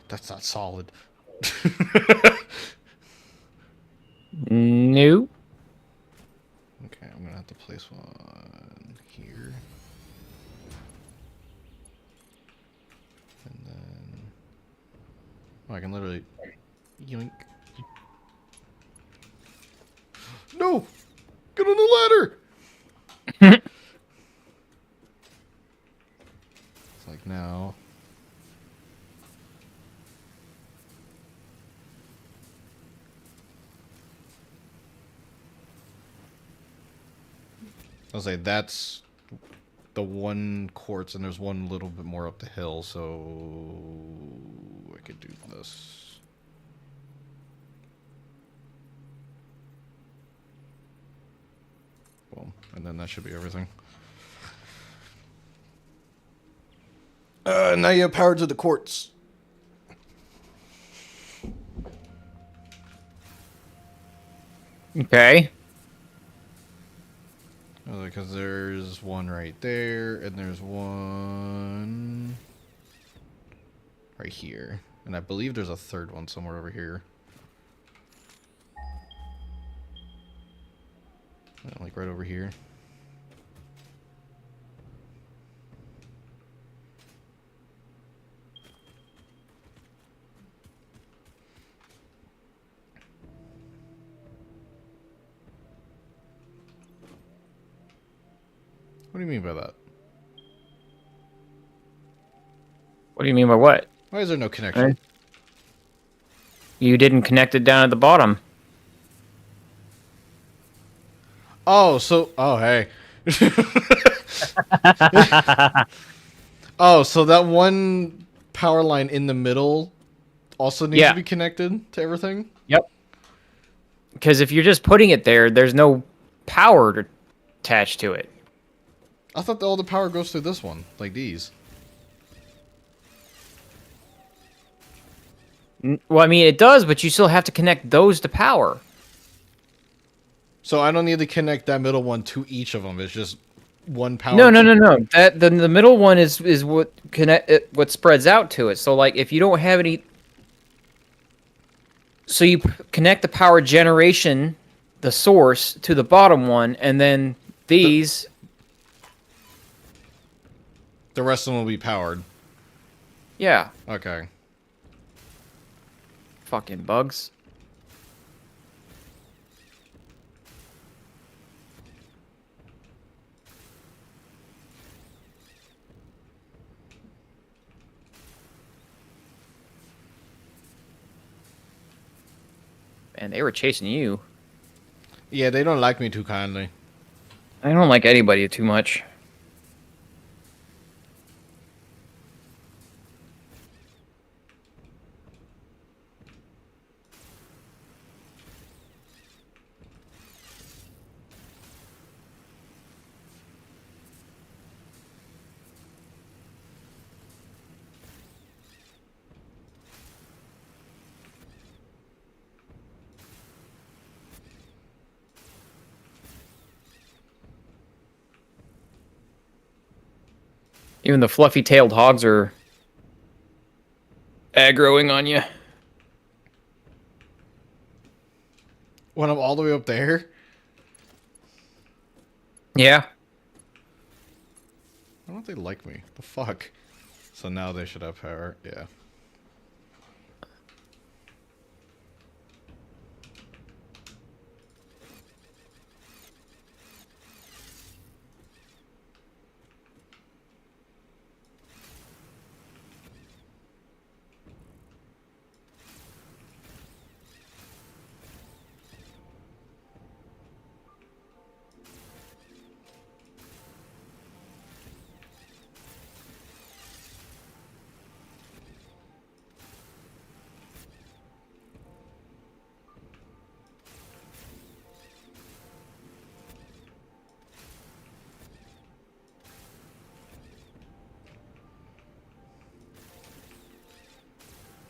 [SPEAKER 3] That's not solid.
[SPEAKER 1] No.
[SPEAKER 3] Okay, I'm gonna have to place one here. And then... Oh, I can literally... Yoink. No! Get on the ladder! It's like now... I'll say that's the one quartz, and there's one little bit more up the hill, so I could do this. Boom, and then that should be everything. Now you have power to the quartz.
[SPEAKER 1] Okay.
[SPEAKER 3] Because there's one right there, and there's one right here. And I believe there's a third one somewhere over here. Like right over here. What do you mean by that?
[SPEAKER 1] What do you mean by what?
[SPEAKER 3] Why is there no connection?
[SPEAKER 1] Right. You didn't connect it down at the bottom.
[SPEAKER 3] Oh, so... Oh, hey. Oh, so that one power line in the middle also needs to be connected to everything?
[SPEAKER 1] Yep. Because if you're just putting it there, there's no power attached to it.
[SPEAKER 3] I thought all the power goes through this one, like these.
[SPEAKER 1] Well, I mean, it does, but you still have to connect those to power.
[SPEAKER 3] So I don't need to connect that middle one to each of them. It's just one power.
[SPEAKER 1] No. That the middle one is what what spreads out to it. So like, if you don't have any, so you connect the power generation, the source, to the bottom one, and then these.
[SPEAKER 3] The rest of them will be powered.
[SPEAKER 1] Yeah.
[SPEAKER 3] Okay.
[SPEAKER 1] Fucking bugs. And they were chasing you.
[SPEAKER 3] Yeah, they don't like me too kindly.
[SPEAKER 1] I don't like anybody too much. Even the fluffy-tailed hogs are aggroing on you.
[SPEAKER 3] When I'm all the way up there?
[SPEAKER 1] Yeah.
[SPEAKER 3] Why don't they like me? The fuck? So now they should have power. Yeah.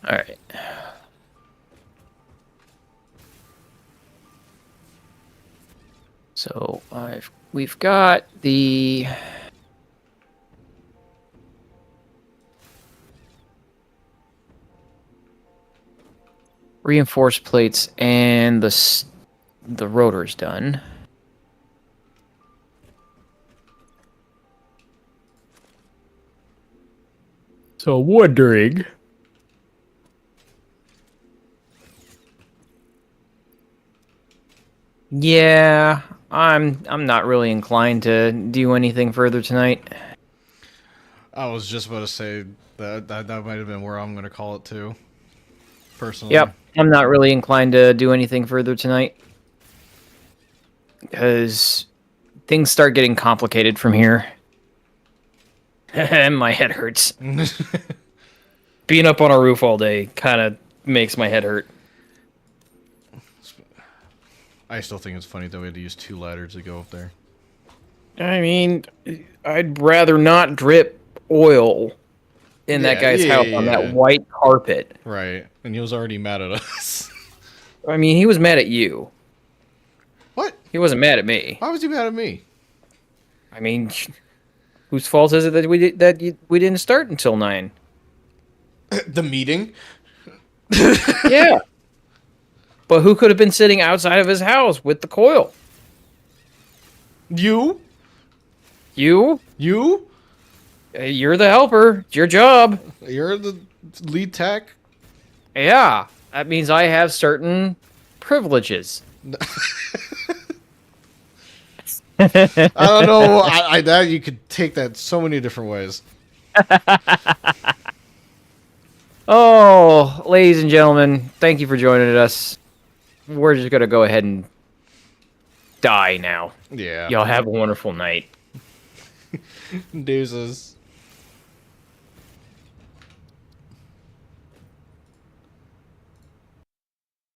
[SPEAKER 1] All right. So we've got the reinforced plates and the rotors done. So wondering. Yeah, I'm not really inclined to do anything further tonight.
[SPEAKER 3] I was just about to say that might have been where I'm going to call it too. Personally.
[SPEAKER 1] Yep, I'm not really inclined to do anything further tonight. Because things start getting complicated from here. My head hurts. Being up on a roof all day kind of makes my head hurt.
[SPEAKER 3] I still think it's funny that we had to use 2 ladders to go up there.
[SPEAKER 1] I mean, I'd rather not drip oil in that guy's house on that white carpet.
[SPEAKER 3] Right. And he was already mad at us.
[SPEAKER 1] I mean, he was mad at you.
[SPEAKER 3] What?
[SPEAKER 1] He wasn't mad at me.
[SPEAKER 3] Why was he mad at me?
[SPEAKER 1] I mean, whose fault is it that we didn't start until 9?
[SPEAKER 3] The meeting?
[SPEAKER 1] Yeah. But who could have been sitting outside of his house with the coil?
[SPEAKER 3] You?
[SPEAKER 1] You?
[SPEAKER 3] You?
[SPEAKER 1] You're the helper. It's your job.
[SPEAKER 3] You're the lead tech?
[SPEAKER 1] Yeah. That means I have certain privileges.
[SPEAKER 3] I don't know. That you could take that so many different ways.
[SPEAKER 1] Oh, ladies and gentlemen, thank you for joining us. We're just going to go ahead and die now.
[SPEAKER 3] Yeah.
[SPEAKER 1] Y'all have a wonderful night.
[SPEAKER 3] Deuces.